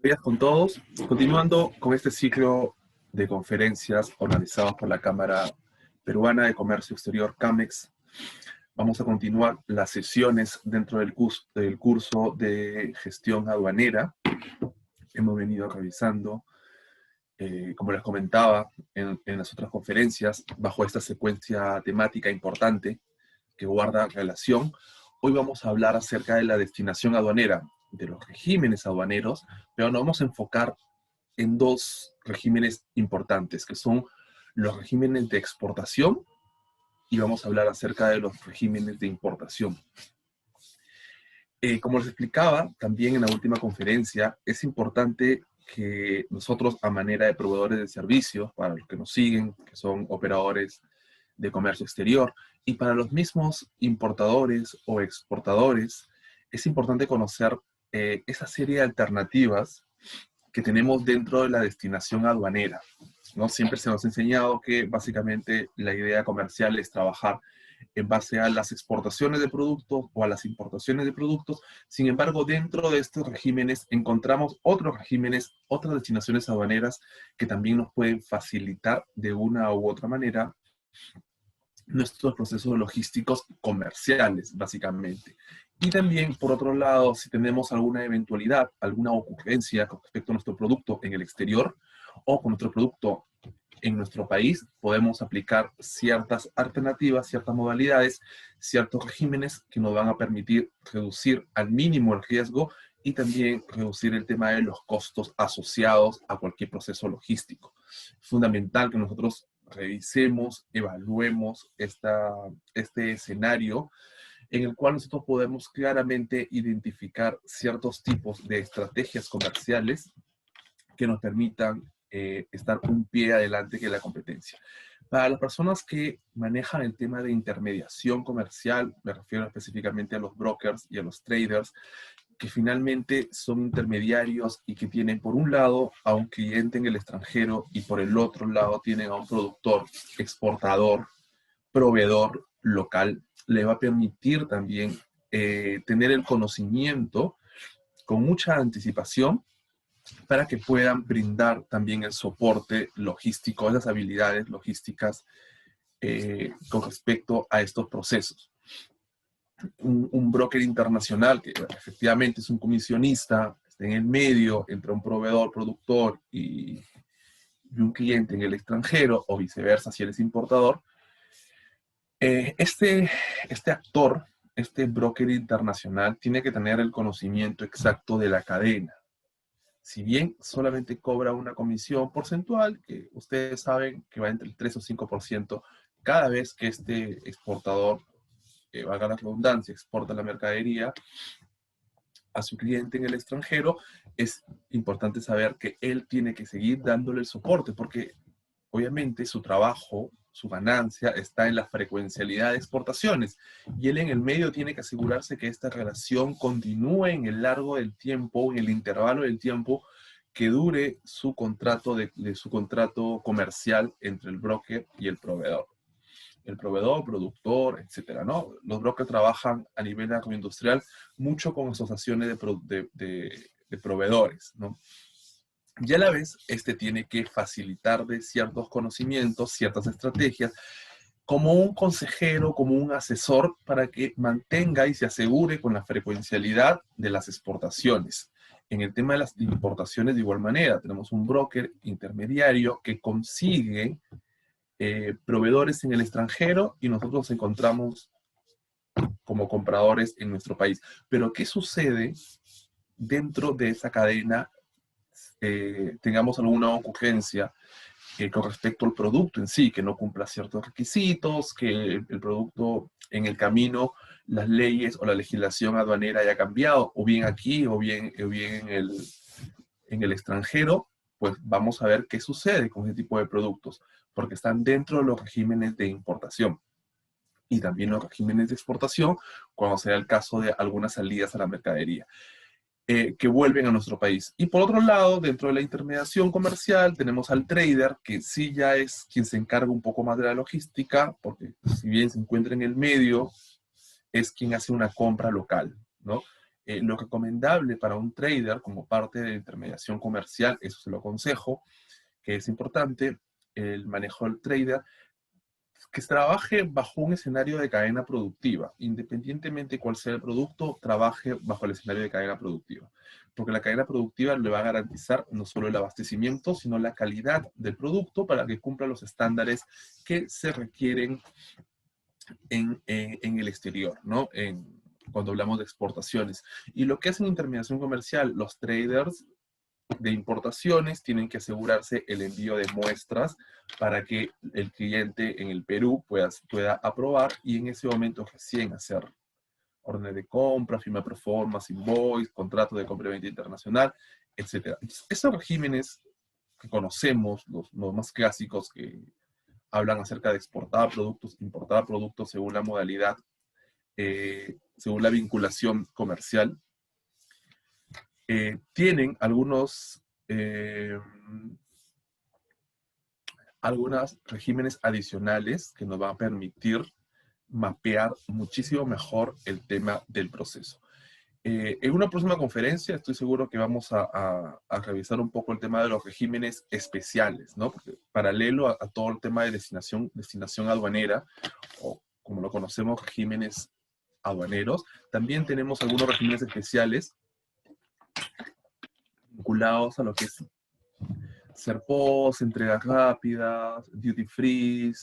Días con todos. Continuando con este ciclo de conferencias organizadas por la Cámara Peruana de Comercio Exterior, CAMEX, vamos a continuar las sesiones dentro del curso de gestión aduanera. Hemos venido revisando, como les comentaba en las otras conferencias, bajo esta secuencia temática importante que guarda relación. Hoy vamos a hablar acerca de la destinación aduanera, de los regímenes aduaneros, pero nos vamos a enfocar en dos regímenes importantes, que son los regímenes de exportación y vamos a hablar acerca de los regímenes de importación. Como les explicaba también en la última conferencia, es importante que nosotros, a manera de proveedores de servicios, para los que nos siguen, que son operadores de comercio exterior, y para los mismos importadores o exportadores, es importante conocer esa serie de alternativas que tenemos dentro de la destinación aduanera, ¿no? Siempre se nos ha enseñado que básicamente la idea comercial es trabajar en base a las exportaciones de productos o a las importaciones de productos. Sin embargo, dentro de estos regímenes encontramos otros regímenes, otras destinaciones aduaneras que también nos pueden facilitar de una u otra manera nuestros procesos logísticos comerciales, básicamente. Y también, por otro lado, si tenemos alguna eventualidad, alguna ocurrencia con respecto a nuestro producto en el exterior o con nuestro producto en nuestro país, podemos aplicar ciertas alternativas, ciertas modalidades, ciertos regímenes que nos van a permitir reducir al mínimo el riesgo y también reducir el tema de los costos asociados a cualquier proceso logístico. Es fundamental que nosotros revisemos, evaluemos este escenario en el cual nosotros podemos claramente identificar ciertos tipos de estrategias comerciales que nos permitan estar un pie adelante que la competencia. Para las personas que manejan el tema de intermediación comercial, me refiero específicamente a los brokers y a los traders, que finalmente son intermediarios y que tienen por un lado a un cliente en el extranjero y por el otro lado tienen a un productor, exportador, proveedor local, le va a permitir también tener el conocimiento con mucha anticipación para que puedan brindar también el soporte logístico, esas habilidades logísticas con respecto a estos procesos. Un broker internacional que efectivamente es un comisionista, está en el medio entre un proveedor, productor y un cliente en el extranjero, o viceversa si él es importador, este actor, este broker internacional, tiene que tener el conocimiento exacto de la cadena. Si bien solamente cobra una comisión porcentual, que ustedes saben que va entre el 3 o 5% cada vez que este exportador, valga la redundancia, exporta la mercadería a su cliente en el extranjero, es importante saber que él tiene que seguir dándole el soporte, porque obviamente su trabajo, su ganancia está en la frecuencialidad de exportaciones y él en el medio tiene que asegurarse que esta relación continúe en el largo del tiempo, en el intervalo del tiempo que dure su contrato, de su contrato comercial entre el broker y el proveedor. El proveedor, productor, etcétera, ¿no? Los brokers trabajan a nivel agroindustrial mucho con asociaciones de proveedores, ¿no? Y a la vez, este tiene que facilitar de ciertos conocimientos, ciertas estrategias, como un consejero, como un asesor, para que mantenga y se asegure con la frecuencialidad de las exportaciones. En el tema de las importaciones, de igual manera, tenemos un broker intermediario que consigue proveedores en el extranjero y nosotros nos encontramos como compradores en nuestro país. Pero, ¿qué sucede dentro de esa cadena? Tengamos alguna ocurrencia con respecto al producto en sí, que no cumpla ciertos requisitos, que el producto en el camino, las leyes o la legislación aduanera haya cambiado, o bien aquí, o bien en el extranjero, pues vamos a ver qué sucede con ese tipo de productos, porque están dentro de los regímenes de importación y también los regímenes de exportación, cuando sea el caso de algunas salidas a la mercadería. Que vuelven a nuestro país. Y por otro lado, dentro de la intermediación comercial, tenemos al trader, que sí ya es quien se encarga un poco más de la logística, porque si bien se encuentra en el medio, es quien hace una compra local, ¿no? Lo recomendable para un trader como parte de la intermediación comercial, eso se lo aconsejo, que es importante, el manejo del trader, que trabaje bajo un escenario de cadena productiva, independientemente cuál sea el producto, trabaje bajo el escenario de cadena productiva, porque la cadena productiva le va a garantizar no solo el abastecimiento, sino la calidad del producto para que cumpla los estándares que se requieren en el exterior, ¿no? Cuando hablamos de exportaciones. Y lo que hacen intermediación comercial, los traders de importaciones tienen que asegurarse el envío de muestras para que el cliente en el Perú pueda aprobar y en ese momento recién hacer órdenes de compra, firma proformas, invoice, contrato de compra y venta internacional, etc. Esos regímenes que conocemos, los más clásicos que hablan acerca de exportar productos, importar productos según la modalidad, según la vinculación comercial, tienen algunos regímenes adicionales que nos van a permitir mapear muchísimo mejor el tema del proceso. En una próxima conferencia estoy seguro que vamos a revisar un poco el tema de los regímenes especiales, ¿no? Porque paralelo a todo el tema de destinación aduanera, o como lo conocemos, regímenes aduaneros, también tenemos algunos regímenes especiales vinculados a lo que es Serpos, entregas rápidas, duty free,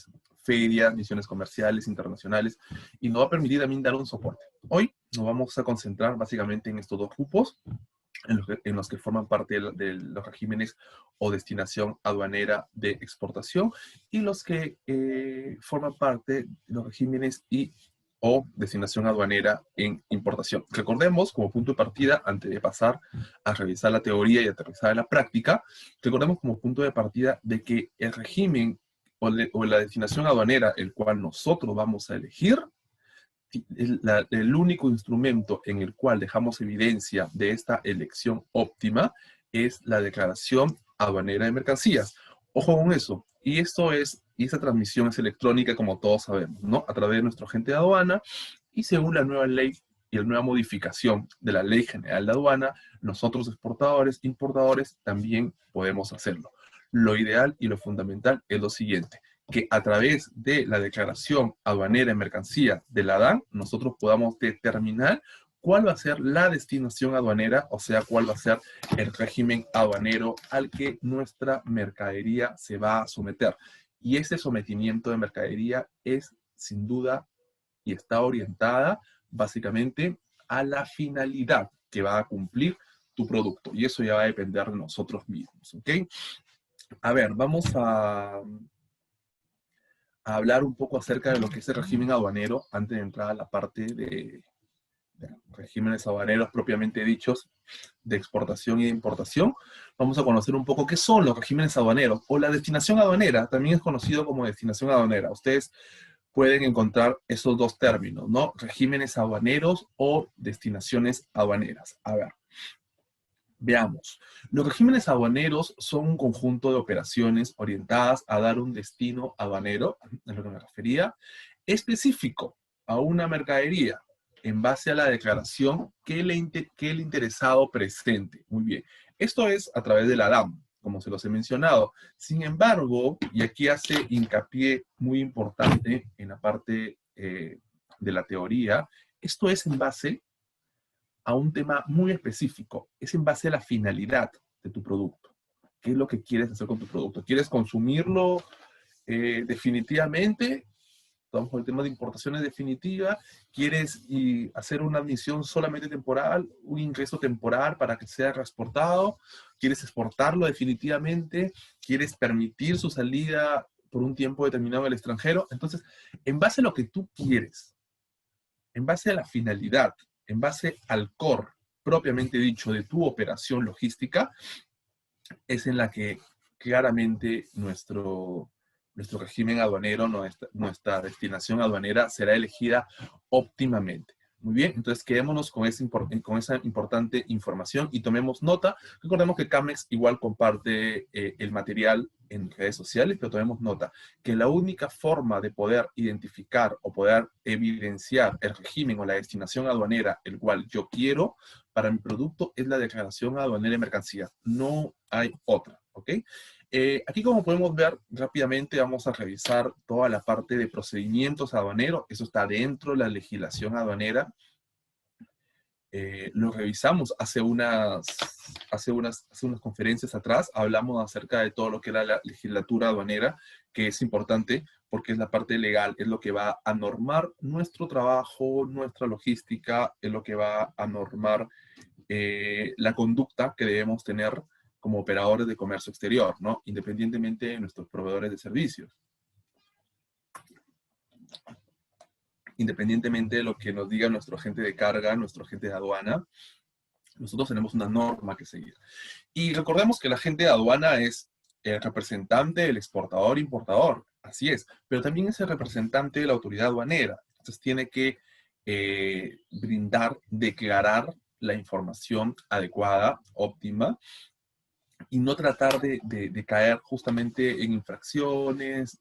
ferias, misiones comerciales, internacionales, y nos va a permitir también dar un soporte. Hoy nos vamos a concentrar básicamente en estos dos grupos, en los que forman parte de los regímenes o destinación aduanera de exportación, y los que forman parte de los regímenes o destinación aduanera en importación. Recordemos, como punto de partida, antes de pasar a revisar la teoría y aterrizar en la práctica, recordemos como punto de partida de que el régimen o la destinación aduanera, el cual nosotros vamos a elegir, el único instrumento en el cual dejamos evidencia de esta elección óptima es la declaración aduanera de mercancías. Ojo con eso. Y esta transmisión es electrónica, como todos sabemos, ¿no? A través de nuestro agente de aduana, y según la nueva ley y la nueva modificación de la Ley General de Aduana, nosotros exportadores, importadores, también podemos hacerlo. Lo ideal y lo fundamental es lo siguiente: que a través de la declaración aduanera de mercancía de la DAN, nosotros podamos determinar cuál va a ser la destinación aduanera, o sea, cuál va a ser el régimen aduanero al que nuestra mercadería se va a someter. Y ese sometimiento de mercadería es, sin duda, y está orientada básicamente a la finalidad que va a cumplir tu producto. Y eso ya va a depender de nosotros mismos, ¿ok? A ver, vamos a hablar un poco acerca de lo que es el régimen aduanero antes de entrar a la parte de regímenes aduaneros propiamente dichos de exportación y de importación. Vamos a conocer un poco qué son los regímenes aduaneros o la destinación aduanera, también es conocido como destinación aduanera. Ustedes pueden encontrar esos dos términos, ¿no? Regímenes aduaneros o destinaciones aduaneras. A ver, veamos. Los regímenes aduaneros son un conjunto de operaciones orientadas a dar un destino aduanero, a lo que me refería, específico a una mercadería en base a la declaración que el interesado presente. Muy bien. Esto es a través de la DAM, como se los he mencionado. Sin embargo, y aquí hace hincapié muy importante en la parte de la teoría, esto es en base a un tema muy específico. Es en base a la finalidad de tu producto. ¿Qué es lo que quieres hacer con tu producto? ¿Quieres consumirlo definitivamente? Vamos con el tema de importaciones definitiva. ¿Quieres hacer una admisión solamente temporal, un ingreso temporal para que sea transportado? ¿Quieres exportarlo definitivamente? ¿Quieres permitir su salida por un tiempo determinado al extranjero? Entonces, en base a lo que tú quieres, en base a la finalidad, en base al core propiamente dicho de tu operación logística, es en la que claramente nuestro régimen aduanero, nuestra destinación aduanera será elegida óptimamente. Muy bien, entonces quedémonos con esa importante información y tomemos nota. Recordemos que CAMEX igual comparte el material en redes sociales, pero tomemos nota que la única forma de poder identificar o poder evidenciar el régimen o la destinación aduanera el cual yo quiero para mi producto es la declaración aduanera de mercancías. No hay otra, ¿ok? Aquí, como podemos ver rápidamente, vamos a revisar toda la parte de procedimientos aduaneros. Eso está dentro de la legislación aduanera. Lo revisamos hace unas conferencias atrás. Hablamos acerca de todo lo que era la legislatura aduanera, que es importante porque es la parte legal, es lo que va a normar nuestro trabajo, nuestra logística, es lo que va a normar la conducta que debemos tener como operadores de comercio exterior, ¿no? Independientemente de nuestros proveedores de servicios. Independientemente de lo que nos diga nuestro agente de carga, nuestro agente de aduana, nosotros tenemos una norma que seguir. Y recordemos que el agente de aduana es el representante del exportador-importador, así es, pero también es el representante de la autoridad aduanera. Entonces tiene que declarar la información adecuada, óptima, y no tratar de caer justamente en infracciones,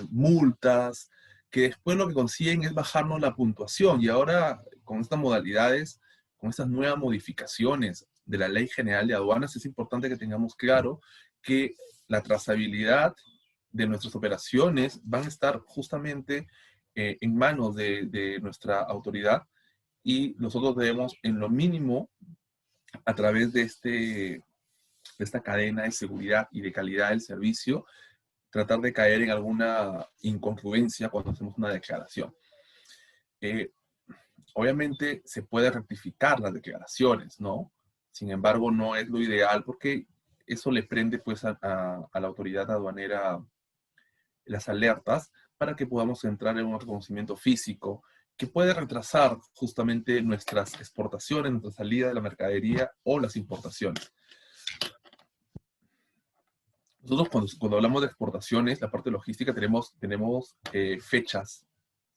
multas, que después lo que consiguen es bajarnos la puntuación. Y ahora, con estas modalidades, con estas nuevas modificaciones de la Ley General de Aduanas, es importante que tengamos claro que la trazabilidad de nuestras operaciones van a estar justamente en manos de nuestra autoridad, y nosotros debemos, en lo mínimo, a través de esta cadena de seguridad y de calidad del servicio, tratar de caer en alguna incongruencia cuando hacemos una declaración. Obviamente se puede rectificar las declaraciones, ¿no? Sin embargo, no es lo ideal porque eso le prende pues a la autoridad aduanera las alertas para que podamos entrar en un reconocimiento físico que puede retrasar justamente nuestras exportaciones, nuestra salida de la mercadería o las importaciones. Nosotros cuando hablamos de exportaciones, la parte logística, tenemos fechas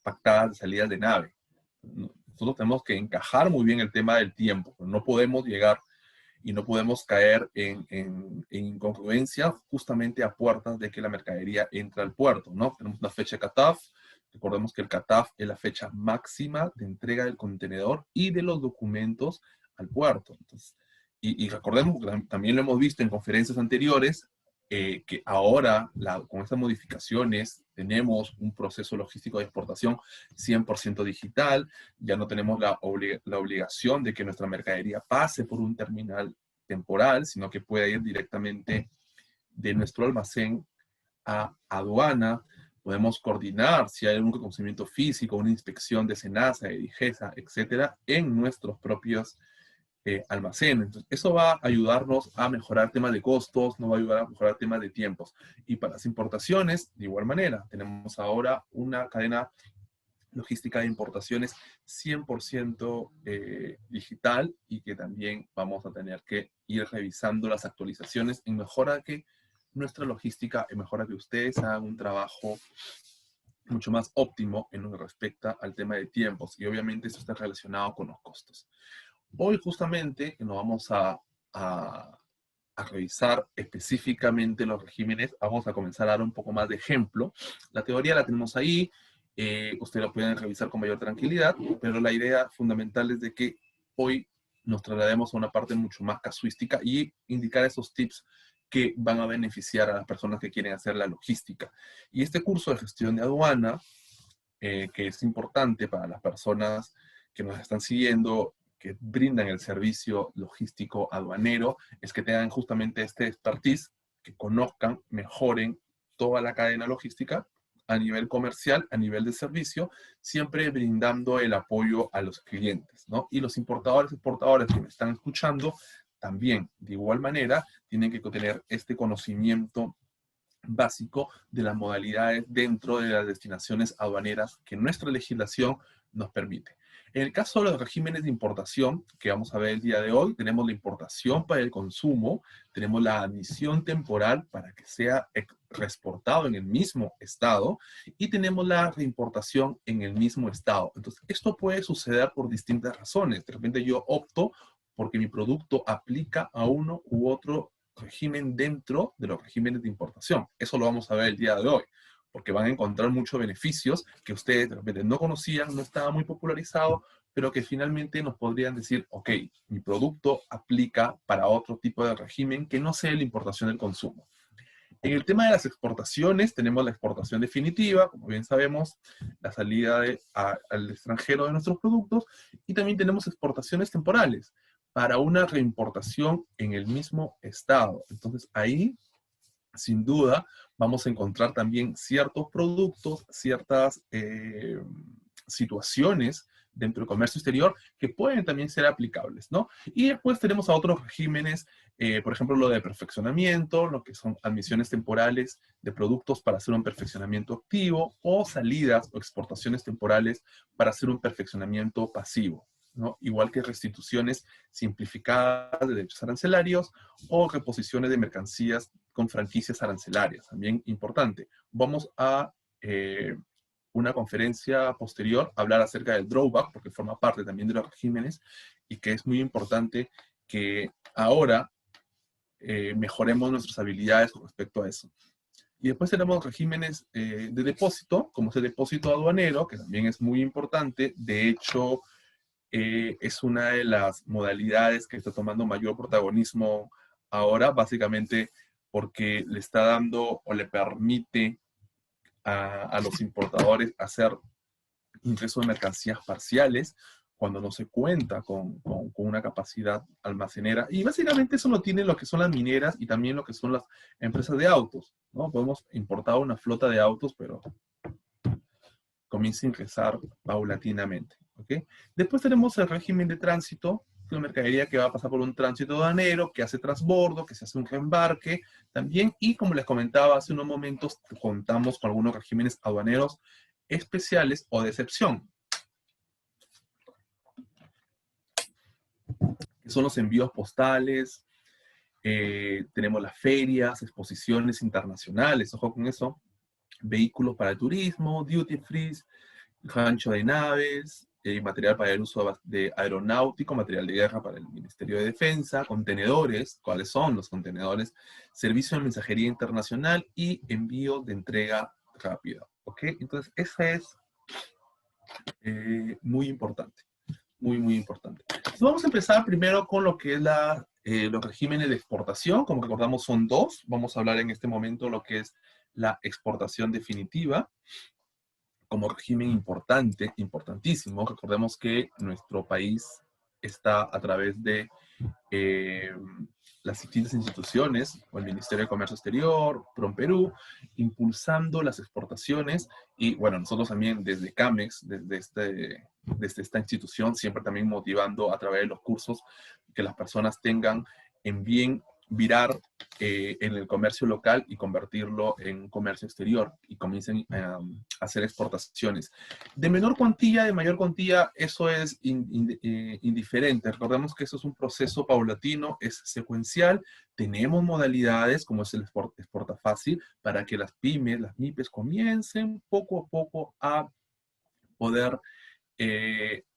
pactadas de salidas de nave. Nosotros tenemos que encajar muy bien el tema del tiempo. No podemos llegar y no podemos caer en incongruencia justamente a puertas de que la mercadería entra al puerto, ¿no? Tenemos una fecha CATAF. Recordemos que el CATAF es la fecha máxima de entrega del contenedor y de los documentos al puerto. Entonces, y recordemos, también lo hemos visto en conferencias anteriores, que ahora, con estas modificaciones, tenemos un proceso logístico de exportación 100% digital. Ya no tenemos la obligación de que nuestra mercadería pase por un terminal temporal, sino que pueda ir directamente de nuestro almacén a aduana. Podemos coordinar si hay algún reconocimiento físico, una inspección de SENASA, de DIGESA, etcétera, en nuestros propios almacén. Entonces, eso va a ayudarnos a mejorar temas de costos, nos va a ayudar a mejorar temas de tiempos. Y para las importaciones, de igual manera, tenemos ahora una cadena logística de importaciones 100% digital, y que también vamos a tener que ir revisando las actualizaciones en mejora que nuestra logística, en mejora que ustedes hagan un trabajo mucho más óptimo en lo que respecta al tema de tiempos. Y obviamente eso está relacionado con los costos. Hoy justamente nos vamos a revisar específicamente los regímenes. Vamos a comenzar a dar un poco más de ejemplo. La teoría la tenemos ahí, ustedes lo pueden revisar con mayor tranquilidad, pero la idea fundamental es de que hoy nos traslademos a una parte mucho más casuística y indicar esos tips que van a beneficiar a las personas que quieren hacer la logística. Y este curso de gestión de aduana, que es importante para las personas que nos están siguiendo, que brindan el servicio logístico aduanero, es que tengan justamente este expertise, que conozcan, mejoren toda la cadena logística a nivel comercial, a nivel de servicio, siempre brindando el apoyo a los clientes, ¿no? Y los importadores y exportadores que me están escuchando, también, de igual manera, tienen que tener este conocimiento básico de las modalidades dentro de las destinaciones aduaneras que nuestra legislación nos permite. En el caso de los regímenes de importación, que vamos a ver el día de hoy, tenemos la importación para el consumo, tenemos la admisión temporal para que sea reexportado en el mismo estado, y tenemos la reimportación en el mismo estado. Entonces, esto puede suceder por distintas razones. De repente yo opto porque mi producto aplica a uno u otro régimen dentro de los regímenes de importación. Eso lo vamos a ver el día de hoy, porque van a encontrar muchos beneficios que ustedes de repente no conocían, no estaba muy popularizado, pero que finalmente nos podrían decir, ok, mi producto aplica para otro tipo de régimen que no sea la importación del consumo. En el tema de las exportaciones, tenemos la exportación definitiva, como bien sabemos, la salida al extranjero de nuestros productos, y también tenemos exportaciones temporales para una reimportación en el mismo estado. Entonces, ahí, sin duda, vamos a encontrar también ciertos productos, ciertas situaciones dentro del comercio exterior que pueden también ser aplicables, ¿no? Y después tenemos a otros regímenes, por ejemplo, lo de perfeccionamiento, lo que son admisiones temporales de productos para hacer un perfeccionamiento activo, o salidas o exportaciones temporales para hacer un perfeccionamiento pasivo, ¿no? Igual que restituciones simplificadas de derechos arancelarios o reposiciones de mercancías con franquicias arancelarias, también importante. Vamos a una conferencia posterior hablar acerca del drawback, porque forma parte también de los regímenes, y que es muy importante que ahora mejoremos nuestras habilidades con respecto a eso. Y después tenemos regímenes de depósito, como es el depósito aduanero, que también es muy importante. De hecho, es una de las modalidades que está tomando mayor protagonismo ahora, básicamente porque le está dando o le permite a los importadores hacer ingreso de mercancías parciales cuando no se cuenta con una capacidad almacenera. Y básicamente eso lo tienen lo que son las mineras y también lo que son las empresas de autos, ¿no? Podemos importar una flota de autos, pero comienza a ingresar paulatinamente, ¿ok? Después tenemos el régimen de tránsito, una mercadería que va a pasar por un tránsito aduanero, que hace transbordo, que se hace un reembarque también, y como les comentaba hace unos momentos, contamos con algunos regímenes aduaneros especiales o de excepción, que son los envíos postales, tenemos las ferias, exposiciones internacionales, ojo con eso, vehículos para el turismo, duty free, rancho de naves, material para el uso de aeronáutico, material de guerra para el Ministerio de Defensa, contenedores, ¿cuáles son los contenedores? Servicio de mensajería internacional y envío de entrega rápida, ¿ok? Entonces, esa es muy importante, muy, muy importante. Entonces, vamos a empezar primero con lo que es los regímenes de exportación. Como recordamos, son dos. Vamos a hablar en este momento lo que es la exportación definitiva como régimen importante, importantísimo. Recordemos que nuestro país está a través de eh, las distintas instituciones, o el Ministerio de Comercio Exterior, PROMPERÚ, impulsando las exportaciones, y bueno, nosotros también desde CAMEX, desde esta institución, siempre también motivando a través de los cursos que las personas tengan en bien virar en el comercio local y convertirlo en comercio exterior y comiencen a hacer exportaciones. De menor cuantía, de mayor cuantía, eso es indiferente. Recordemos que eso es un proceso paulatino, es secuencial. Tenemos modalidades como es el exporta fácil para que las pymes, las MIPES comiencen poco a poco a poder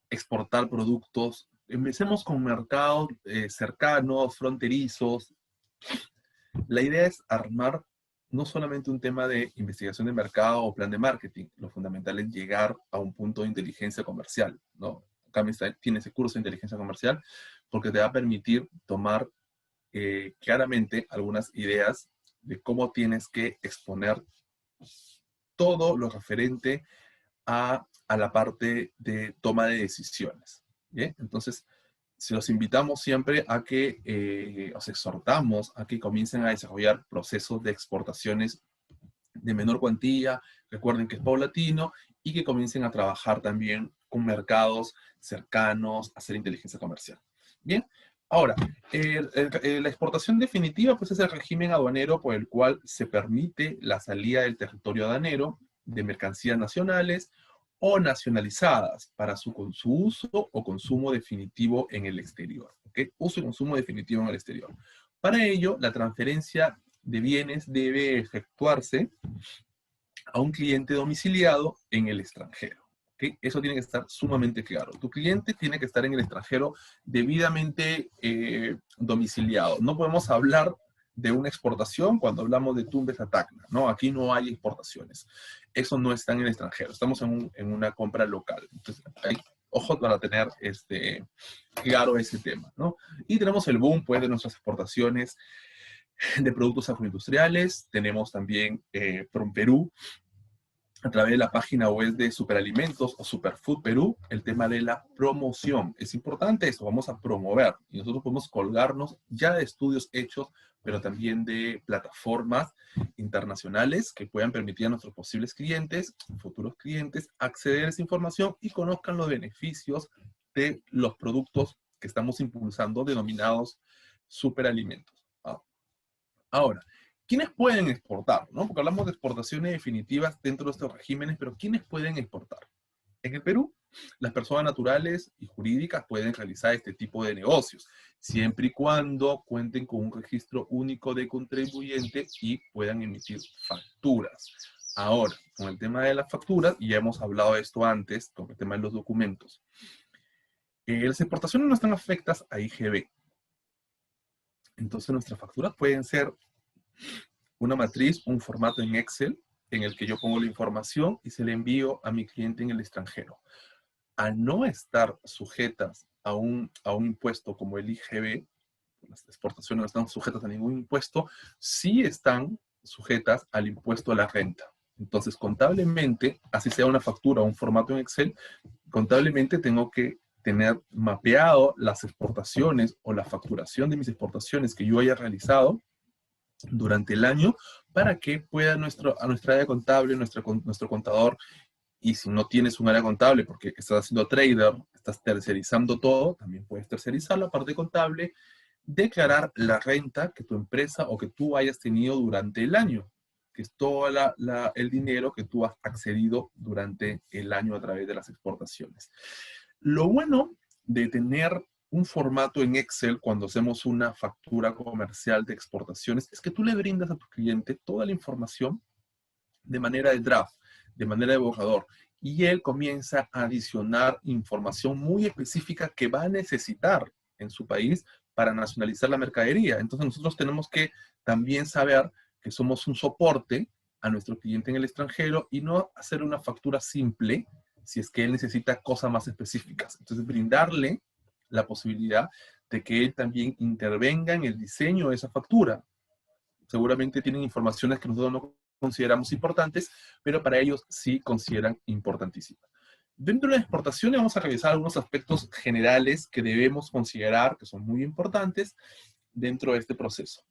exportar productos. Empecemos con mercados cercanos, fronterizos. La idea es armar no solamente un tema de investigación de mercado o plan de marketing, lo fundamental es llegar a un punto de inteligencia comercial, ¿no? Camis tiene ese curso de inteligencia comercial porque te va a permitir tomar claramente algunas ideas de cómo tienes que exponer todo lo referente a la parte de toma de decisiones, ¿bien? Entonces, si los invitamos siempre a que, os exhortamos a que comiencen a desarrollar procesos de exportaciones de menor cuantía, recuerden que es paulatino, y que comiencen a trabajar también con mercados cercanos, a hacer inteligencia comercial. Bien, ahora, la exportación definitiva pues es el régimen aduanero por el cual se permite la salida del territorio aduanero de mercancías nacionales o nacionalizadas para su uso o consumo definitivo en el exterior. ¿Ok? Uso y consumo definitivo en el exterior. Para ello, la transferencia de bienes debe efectuarse a un cliente domiciliado en el extranjero. ¿Okay? Eso tiene que estar sumamente claro. Tu cliente tiene que estar en el extranjero debidamente domiciliado. No podemos hablar de una exportación cuando hablamos de Tumbes a Tacna, ¿no? Aquí no hay exportaciones. Eso no está en el extranjero. Estamos en una compra local. Entonces, hay ojos para tener claro ese tema, ¿no? Y tenemos el boom, pues, de nuestras exportaciones de productos agroindustriales. Tenemos también From Perú, a través de la página web de Superalimentos o Superfood Perú, el tema de la promoción. Es importante esto, vamos a promover. Y nosotros podemos colgarnos ya de estudios hechos, pero también de plataformas internacionales que puedan permitir a nuestros posibles clientes, futuros clientes, acceder a esa información y conozcan los beneficios de los productos que estamos impulsando, denominados superalimentos. Ahora, ¿quiénes pueden exportar? ¿No? Porque hablamos de exportaciones definitivas dentro de estos regímenes, pero ¿quiénes pueden exportar? En el Perú, las personas naturales y jurídicas pueden realizar este tipo de negocios, siempre y cuando cuenten con un registro único de contribuyente y puedan emitir facturas. Ahora, con el tema de las facturas, y ya hemos hablado de esto antes, con el tema de los documentos, las exportaciones no están afectas a IGB. Entonces nuestras facturas pueden ser una matriz, un formato en Excel, en el que yo pongo la información y se la envío a mi cliente en el extranjero. Al no estar sujetas a un impuesto como el IGB, las exportaciones no están sujetas a ningún impuesto, sí están sujetas al impuesto a la renta. Entonces, contablemente, así sea una factura o un formato en Excel, contablemente tengo que tener mapeado las exportaciones o la facturación de mis exportaciones que yo haya realizado durante el año para que pueda a nuestra área contable, nuestro contador, y si no tienes un área contable porque estás haciendo trader, estás tercerizando todo, también puedes tercerizar la parte contable, declarar la renta que tu empresa o que tú hayas tenido durante el año, que es todo el dinero que tú has accedido durante el año a través de las exportaciones. Lo bueno de tener un formato en Excel cuando hacemos una factura comercial de exportaciones es que tú le brindas a tu cliente toda la información de manera de draft, de manera de borrador, y él comienza a adicionar información muy específica que va a necesitar en su país para nacionalizar la mercadería. Entonces nosotros tenemos que también saber que somos un soporte a nuestro cliente en el extranjero y no hacer una factura simple si es que él necesita cosas más específicas. Entonces brindarle la posibilidad de que él también intervenga en el diseño de esa factura. Seguramente tienen informaciones que nosotros no consideramos importantes, pero para ellos sí consideran importantísimas. Dentro de la exportación vamos a revisar algunos aspectos generales que debemos considerar, que son muy importantes dentro de este proceso.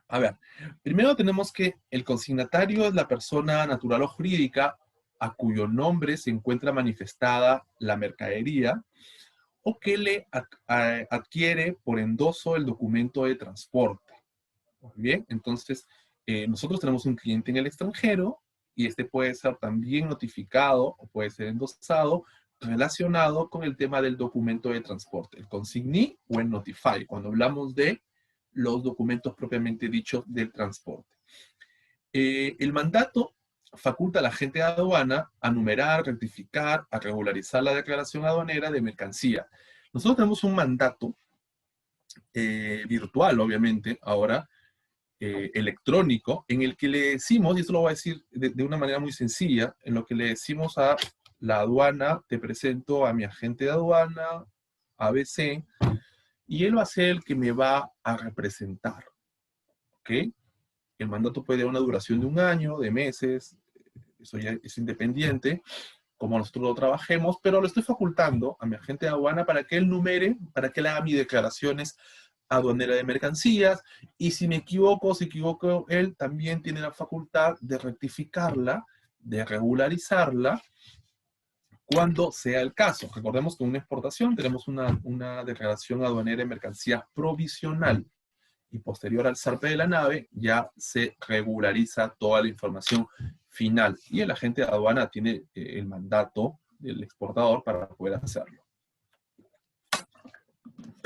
A ver, primero tenemos que el consignatario es la persona natural o jurídica a cuyo nombre se encuentra manifestada la mercadería o que le adquiere por endoso el documento de transporte. Muy bien, entonces nosotros tenemos un cliente en el extranjero y este puede ser también notificado o puede ser endosado relacionado con el tema del documento de transporte, el consignee o el notify, cuando hablamos de los documentos propiamente dichos del transporte. El mandato faculta al agente de aduana a numerar, rectificar, a regularizar la declaración aduanera de mercancía. Nosotros tenemos un mandato virtual, obviamente, ahora, electrónico, en el que le decimos, y esto lo voy a decir de una manera muy sencilla, en lo que le decimos a la aduana, te presento a mi agente de aduana, ABC, y él va a ser el que me va a representar. ¿Ok? El mandato puede tener una duración de un año, de meses, eso ya es independiente, como nosotros lo trabajemos, pero lo estoy facultando a mi agente de aduana para que él numere, para que él haga mis declaraciones aduanera de mercancías, y si me equivoco, si equivoco, él también tiene la facultad de rectificarla, de regularizarla, cuando sea el caso. Recordemos que en una exportación tenemos una declaración aduanera de mercancías provisional, y posterior al zarpe de la nave ya se regulariza toda la información final. Y el agente de aduana tiene el mandato del exportador para poder hacerlo.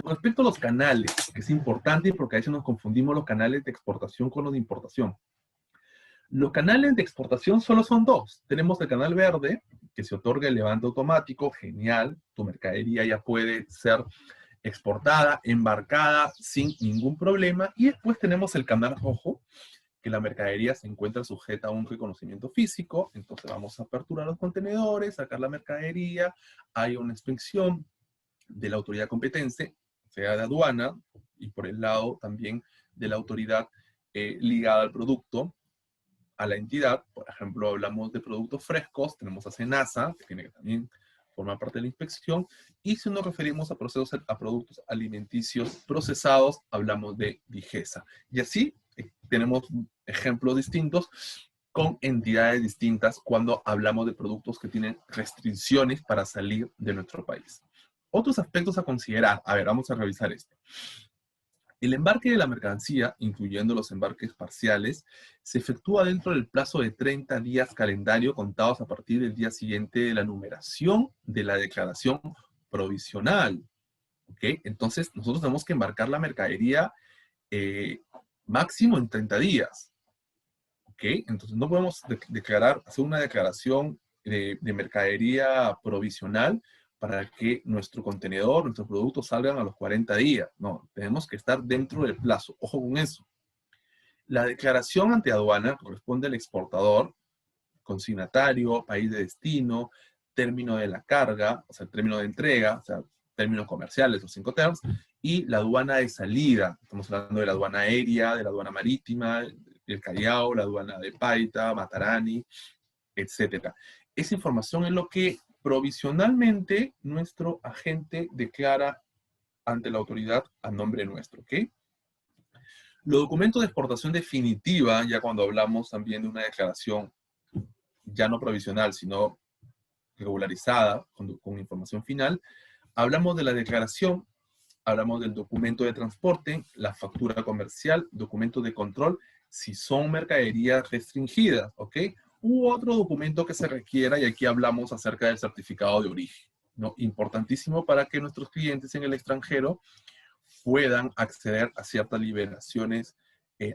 Con respecto a los canales, que es importante porque a veces nos confundimos los canales de exportación con los de importación. Los canales de exportación solo son dos. Tenemos el canal verde, que se otorga el levante automático, genial, tu mercadería ya puede ser exportada, embarcada sin ningún problema. Y después tenemos el canal rojo, que la mercadería se encuentra sujeta a un reconocimiento físico, entonces vamos a aperturar los contenedores, sacar la mercadería, hay una inspección de la autoridad competente, sea de aduana, y por el lado también de la autoridad ligada al producto, a la entidad. Por ejemplo, hablamos de productos frescos, tenemos a SENASA, que tiene que también formar parte de la inspección, y si nos referimos a productos alimenticios procesados, hablamos de DIGESA. Y así tenemos ejemplos distintos con entidades distintas cuando hablamos de productos que tienen restricciones para salir de nuestro país. Otros aspectos a considerar. A ver, vamos a revisar esto. El embarque de la mercancía, incluyendo los embarques parciales, se efectúa dentro del plazo de 30 días calendario contados a partir del día siguiente de la numeración de la declaración provisional. ¿Ok? Entonces, nosotros tenemos que embarcar la mercadería máximo en 30 días. ¿Ok? Entonces, no podemos hacer una declaración de mercadería provisional para que nuestro contenedor, nuestros productos salgan a los 40 días. No, tenemos que estar dentro del plazo. Ojo con eso. La declaración ante aduana corresponde al exportador, consignatario, país de destino, término de la carga, o sea, término de entrega, o sea, términos comerciales, los 5 terms, y la aduana de salida. Estamos hablando de la aduana aérea, de la aduana marítima, el Callao, la aduana de Paita, Matarani, etc. Esa información es lo que provisionalmente nuestro agente declara ante la autoridad a nombre nuestro, ¿ok? Los documentos de exportación definitiva, ya cuando hablamos también de una declaración ya no provisional, sino regularizada, con información final, hablamos de la declaración, hablamos del documento de transporte, la factura comercial, documento de control, si son mercaderías restringidas, ¿ok? U otro documento que se requiera, y aquí hablamos acerca del certificado de origen, ¿no? Importantísimo para que nuestros clientes en el extranjero puedan acceder a ciertas liberaciones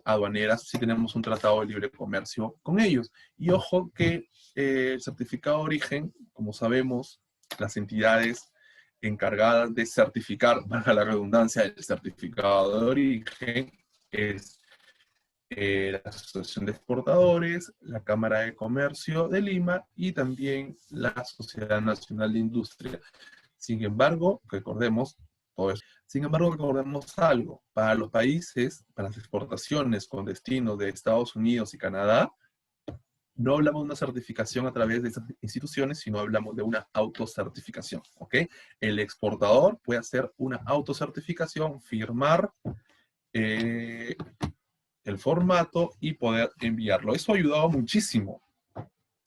aduaneras si tenemos un tratado de libre comercio con ellos. Y ojo que el certificado de origen, como sabemos, las entidades encargadas de certificar, valga la redundancia, el certificado de origen es la Asociación de Exportadores, la Cámara de Comercio de Lima y también la Sociedad Nacional de Industria. Sin embargo, recordemos todo eso. Sin embargo, recordemos algo. Para los países, para las exportaciones con destino de Estados Unidos y Canadá, no hablamos de una certificación a través de esas instituciones, sino hablamos de una autocertificación, ¿ok? El exportador puede hacer una autocertificación, firmar el formato y poder enviarlo. Eso ha ayudado muchísimo,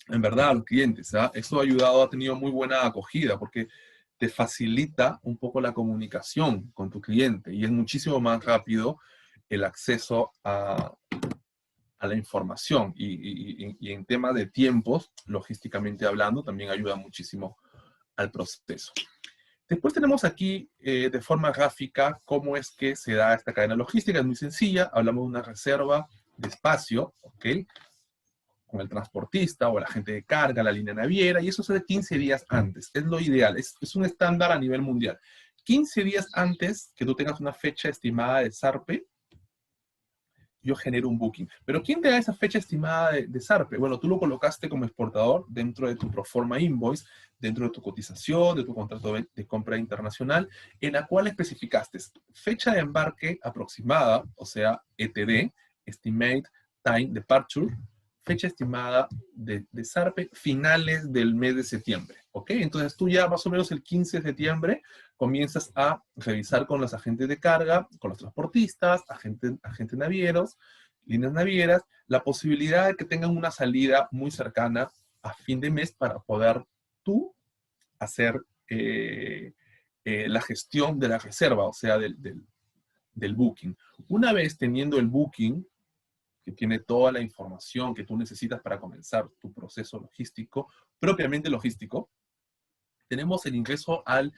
en verdad, a los clientes. ¿Ah? Eso ha ayudado, ha tenido muy buena acogida, porque te facilita un poco la comunicación con tu cliente y es muchísimo más rápido el acceso a la información y en tema de tiempos, logísticamente hablando, también ayuda muchísimo al proceso. Después tenemos aquí de forma gráfica cómo es que se da esta cadena logística. Es muy sencilla, hablamos de una reserva de espacio, ¿ok? Con el transportista o el agente de carga, la línea naviera, y eso se hace 15 días antes. Es lo ideal, es un estándar a nivel mundial. 15 días antes que tú tengas una fecha estimada de zarpe, yo genero un booking. Pero ¿quién te da esa fecha estimada de zarpe? Bueno, tú lo colocaste como exportador dentro de tu proforma invoice, dentro de tu cotización, de tu contrato de compra internacional, en la cual especificaste fecha de embarque aproximada, o sea, ETD, Estimate Time Departure, fecha estimada de zarpe, finales del mes de septiembre, ¿ok? Entonces tú ya más o menos el 15 de septiembre comienzas a revisar con los agentes de carga, con los transportistas, agentes navieros, líneas navieras, la posibilidad de que tengan una salida muy cercana a fin de mes para poder tú hacer la gestión de la reserva, o sea, del booking. Una vez teniendo el booking, que tiene toda la información que tú necesitas para comenzar tu proceso logístico, propiamente logístico. Tenemos el ingreso al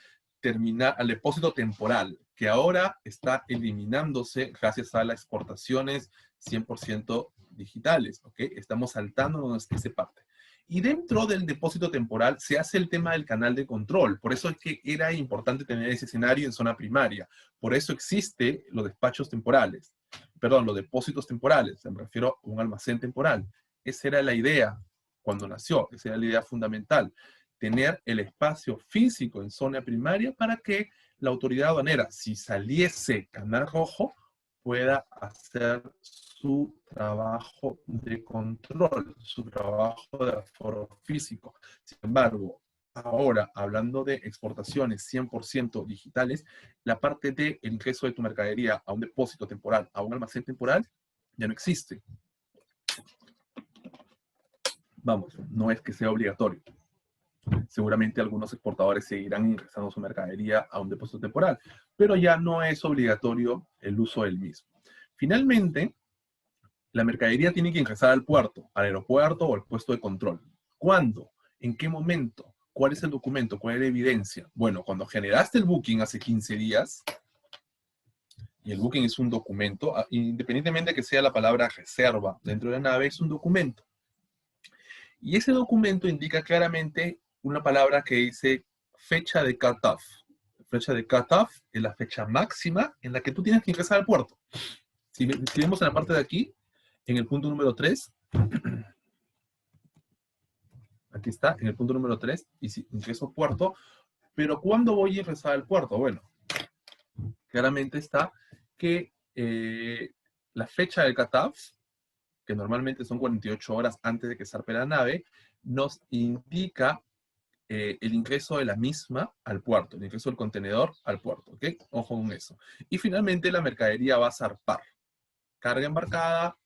depósito temporal, que ahora está eliminándose gracias a las exportaciones 100% digitales, ¿ok? Estamos saltándonos esa parte. Y dentro del depósito temporal se hace el tema del canal de control. Por eso es que era importante tener ese escenario en zona primaria. Por eso existe los despachos temporales. Perdón, los depósitos temporales. Me refiero a un almacén temporal. Esa era la idea cuando nació. Esa era la idea fundamental. Tener el espacio físico en zona primaria para que la autoridad aduanera, si saliese canal rojo, pueda hacer su trabajo de control, su trabajo de aforo físico. Sin embargo, ahora, hablando de exportaciones 100% digitales, la parte del ingreso de tu mercadería a un depósito temporal, a un almacén temporal, ya no existe. Vamos, no es que sea obligatorio. Seguramente algunos exportadores seguirán ingresando su mercadería a un depósito temporal, pero ya no es obligatorio el uso del mismo. Finalmente, la mercadería tiene que ingresar al puerto, al aeropuerto o al puesto de control. ¿Cuándo? ¿En qué momento? ¿Cuál es el documento? ¿Cuál es la evidencia? Bueno, cuando generaste el booking hace 15 días, y el booking es un documento, independientemente de que sea la palabra reserva dentro de la nave, es un documento. Y ese documento indica claramente una palabra que dice fecha de cut-off. Fecha de cut-off es la fecha máxima en la que tú tienes que ingresar al puerto. Si vemos en la parte de aquí, en el punto número 3, aquí está, en el punto número 3, y si ingreso al puerto, pero ¿cuándo voy a ingresar al puerto? Bueno, claramente está que la fecha del cut-off, que normalmente son 48 horas antes de que zarpe la nave, nos indica el ingreso de la misma al puerto, el ingreso del contenedor al puerto, ¿ok? Ojo con eso. Y finalmente la mercadería va a zarpar. Carga embarcada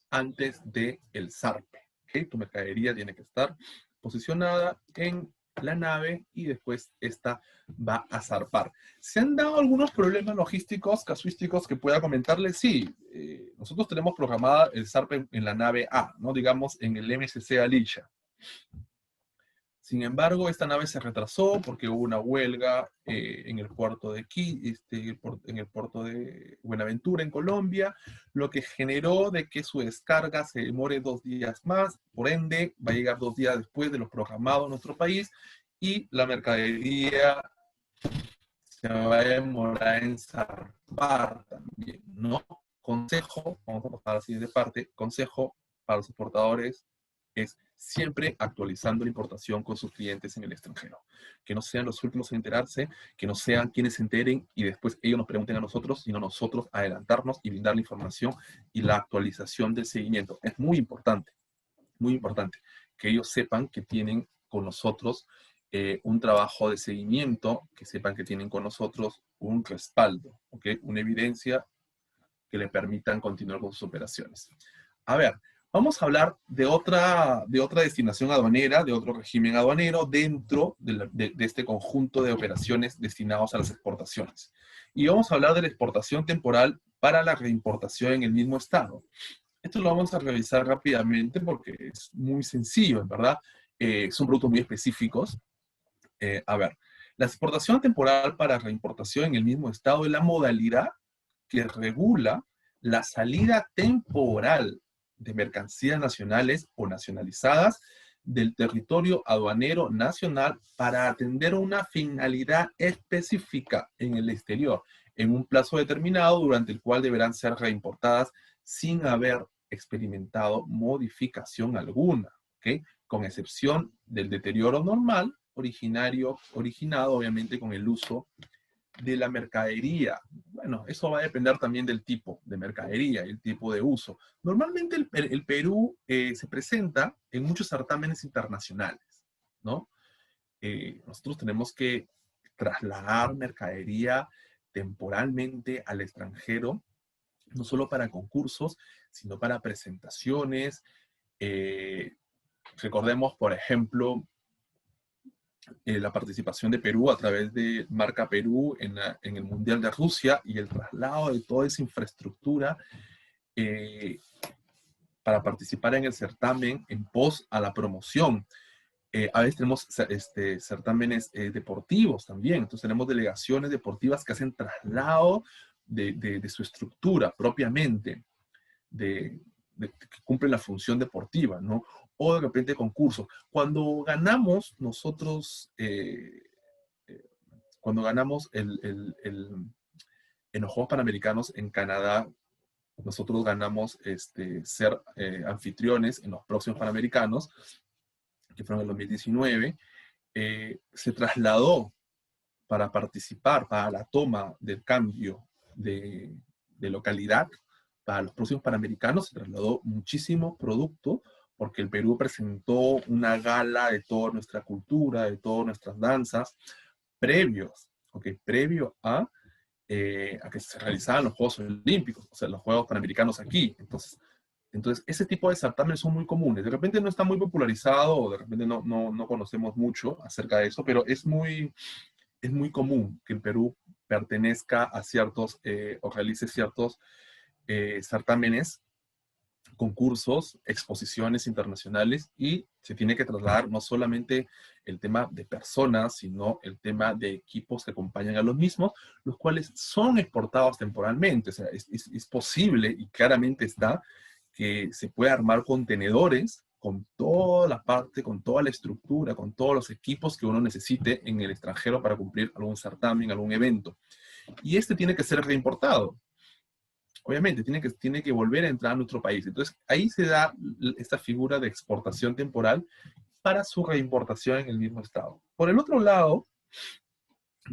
antes del zarpe, ¿ok? Tu mercadería tiene que estar posicionada en la nave y después esta va a zarpar. ¿Se han dado algunos problemas logísticos, casuísticos que pueda comentarles? Sí, nosotros tenemos programada el zarpe en la nave A, ¿no? Digamos en el MSC Alicia. Sin embargo, esta nave se retrasó porque hubo una huelga en el puerto de en el puerto de Buenaventura, en Colombia, lo que generó de que su descarga se demore 2 días más, por ende, va a llegar 2 días después de lo programado en nuestro país, y la mercadería se va a demorar en zarpar también, ¿no? Consejo, vamos a pasar a la siguiente parte, consejo para los exportadores es siempre actualizando la importación con sus clientes en el extranjero. Que no sean los últimos en enterarse, que no sean quienes se enteren y después ellos nos pregunten a nosotros, sino nosotros adelantarnos y brindar la información y la actualización del seguimiento. Es muy importante que ellos sepan que tienen con nosotros un trabajo de seguimiento, que sepan que tienen con nosotros un respaldo, ¿okay? Una evidencia que le permitan continuar con sus operaciones. A ver, vamos a hablar de otra destinación aduanera, de otro régimen aduanero dentro de este conjunto de operaciones destinados a las exportaciones. Y vamos a hablar de la exportación temporal para la reimportación en el mismo estado. Esto lo vamos a revisar rápidamente porque es muy sencillo, en verdad. Son productos muy específicos. A ver, la exportación temporal para reimportación en el mismo estado es la modalidad que regula la salida temporal de mercancías nacionales o nacionalizadas del territorio aduanero nacional para atender una finalidad específica en el exterior, en un plazo determinado durante el cual deberán ser reimportadas sin haber experimentado modificación alguna, ¿ok? Con excepción del deterioro normal originado obviamente con el uso de la mercadería. Bueno, eso va a depender también del tipo de mercadería y el tipo de uso. Normalmente el Perú se presenta en muchos certámenes internacionales, ¿no? Nosotros tenemos que trasladar mercadería temporalmente al extranjero, no solo para concursos, sino para presentaciones. Recordemos, por ejemplo, la participación de Perú a través de Marca Perú en el Mundial de Rusia y el traslado de toda esa infraestructura para participar en el certamen en pos a la promoción. A veces tenemos certámenes deportivos también, entonces tenemos delegaciones deportivas que hacen traslado de su estructura propiamente, que cumplen la función deportiva, ¿no? O de repente concursos. Cuando ganamos nosotros, cuando ganamos en los Juegos Panamericanos en Canadá, nosotros ganamos ser anfitriones en los próximos Panamericanos, que fueron en el 2019, se trasladó para participar, para la toma del cambio de localidad, para los próximos Panamericanos, se trasladó muchísimo producto, porque el Perú presentó una gala de toda nuestra cultura, de todas nuestras danzas, previo a que se realizaran los Juegos Olímpicos, o sea, los Juegos Panamericanos aquí. Entonces, ese tipo de certámenes son muy comunes. De repente no está muy popularizado, o de repente no conocemos mucho acerca de eso, pero es muy común que el Perú pertenezca a ciertos, o realice ciertos certámenes, concursos, exposiciones internacionales, y se tiene que trasladar no solamente el tema de personas, sino el tema de equipos que acompañan a los mismos, los cuales son exportados temporalmente. O sea, es posible, y claramente está, que se puede armar contenedores con toda la parte, con toda la estructura, con todos los equipos que uno necesite en el extranjero para cumplir algún certamen, algún evento. Y tiene que ser reimportado. Obviamente, tiene que volver a entrar a nuestro país. Entonces, ahí se da esta figura de exportación temporal para su reimportación en el mismo estado. Por el otro lado,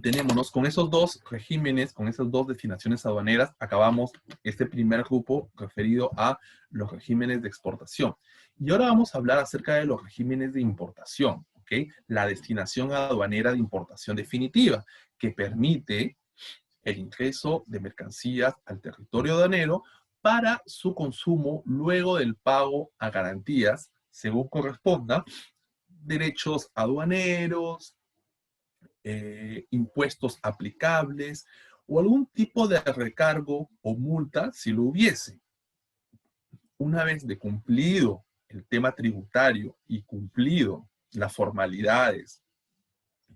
tenémonos con esos dos regímenes, con esas dos destinaciones aduaneras, acabamos este primer grupo referido a los regímenes de exportación. Y ahora vamos a hablar acerca de los regímenes de importación, ¿ok? La destinación aduanera de importación definitiva, que permite el ingreso de mercancías al territorio aduanero para su consumo luego del pago a garantías, según corresponda, derechos aduaneros, impuestos aplicables o algún tipo de recargo o multa si lo hubiese. Una vez de cumplido el tema tributario y cumplido las formalidades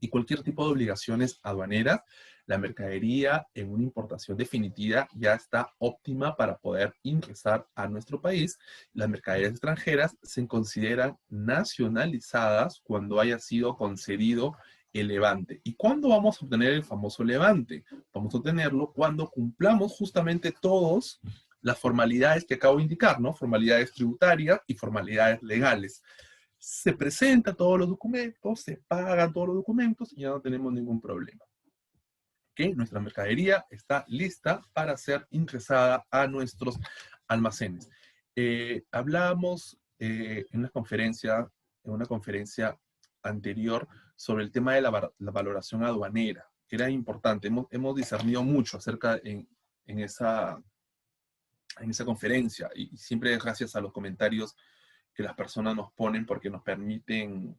y cualquier tipo de obligaciones aduaneras, la mercadería en una importación definitiva ya está óptima para poder ingresar a nuestro país. Las mercaderías extranjeras se consideran nacionalizadas cuando haya sido concedido el levante. ¿Y cuándo vamos a obtener el famoso levante? Vamos a obtenerlo cuando cumplamos justamente todas las formalidades que acabo de indicar, ¿no? Formalidades tributarias y formalidades legales. Se presentan todos los documentos, se pagan todos los documentos y ya no tenemos ningún problema. ¿Okay? Nuestra mercadería está lista para ser ingresada a nuestros almacenes. Hablábamos en una conferencia anterior sobre el tema de la valoración aduanera, que era importante. Hemos discernido mucho acerca en esa conferencia, y siempre gracias a los comentarios que las personas nos ponen, porque nos permiten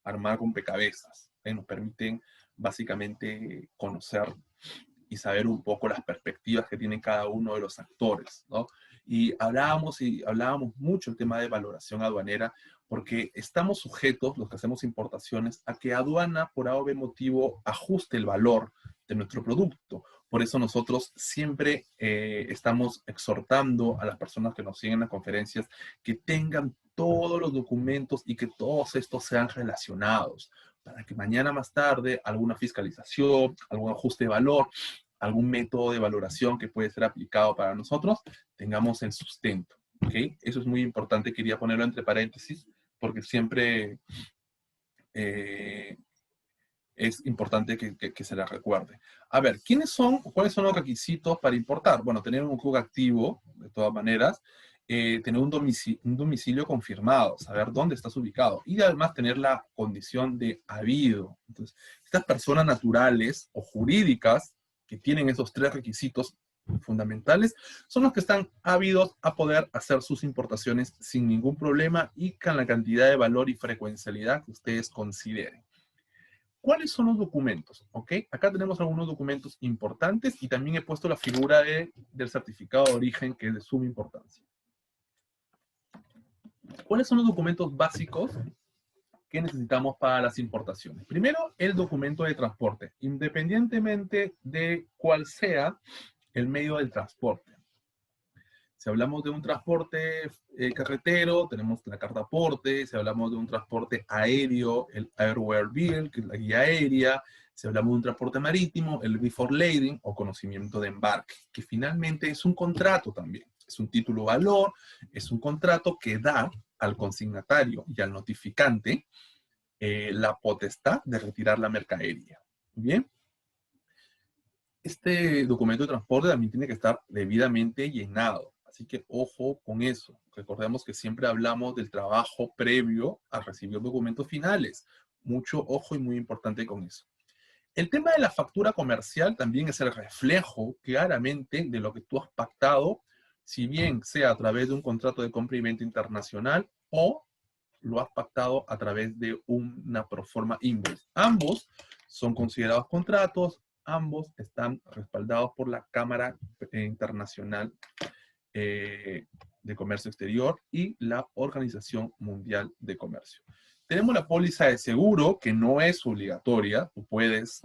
armar rompecabezas, nos permiten básicamente conocer y saber un poco las perspectivas que tiene cada uno de los actores, ¿no? Y hablábamos mucho el tema de valoración aduanera, porque estamos sujetos, los que hacemos importaciones, a que aduana, por algún motivo, ajuste el valor de nuestro producto. Por eso nosotros siempre estamos exhortando a las personas que nos siguen en las conferencias que tengan todos los documentos y que todos estos sean relacionados, para que mañana más tarde alguna fiscalización, algún ajuste de valor, algún método de valoración que puede ser aplicado para nosotros, tengamos el sustento. ¿Okay? Eso es muy importante, quería ponerlo entre paréntesis, porque siempre es importante que se la recuerde. A ver, ¿cuáles son los requisitos para importar? Bueno, tener un RUC activo, de todas maneras, tener un domicilio confirmado, saber dónde estás ubicado, y además tener la condición de habido. Entonces, estas personas naturales o jurídicas que tienen esos tres requisitos fundamentales son los que están ávidos a poder hacer sus importaciones sin ningún problema y con la cantidad de valor y frecuencialidad que ustedes consideren. ¿Cuáles son los documentos? ¿Ok? Acá tenemos algunos documentos importantes y también he puesto la figura del certificado de origen, que es de suma importancia. ¿Cuáles son los documentos básicos que necesitamos para las importaciones? Primero, el documento de transporte, independientemente de cuál sea el medio del transporte. Si hablamos de un transporte carretero, tenemos la carta aporte. Si hablamos de un transporte aéreo, el Airware Bill, que es la guía aérea. Si hablamos de un transporte marítimo, el Before Lading o conocimiento de embarque, que finalmente es un contrato también. Es un título valor, es un contrato que da al consignatario y al notificante la potestad de retirar la mercadería. ¿Bien? Este documento de transporte también tiene que estar debidamente llenado. Así que ojo con eso. Recordemos que siempre hablamos del trabajo previo a recibir documentos finales. Mucho ojo y muy importante con eso. El tema de la factura comercial también es el reflejo claramente de lo que tú has pactado, si bien sea a través de un contrato de compra y venta internacional o lo has pactado a través de una proforma invoice. Ambos son considerados contratos, ambos están respaldados por la Cámara Internacional de Comercio Exterior y la Organización Mundial de Comercio. Tenemos la póliza de seguro, que no es obligatoria. Tú puedes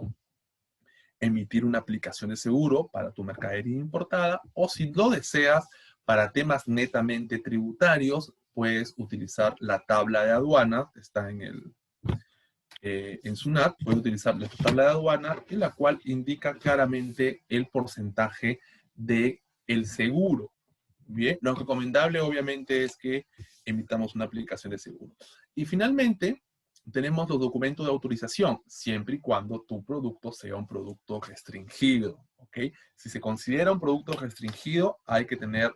emitir una aplicación de seguro para tu mercadería importada, o si lo deseas, para temas netamente tributarios, puedes utilizar la tabla de aduanas, está en SUNAT, puedes utilizar la tabla de aduana, en la cual indica claramente el porcentaje de el seguro. Bien, lo recomendable obviamente es que emitamos una aplicación de seguro. Y finalmente, tenemos los documentos de autorización, siempre y cuando tu producto sea un producto restringido, ¿ok? Si se considera un producto restringido, hay que tener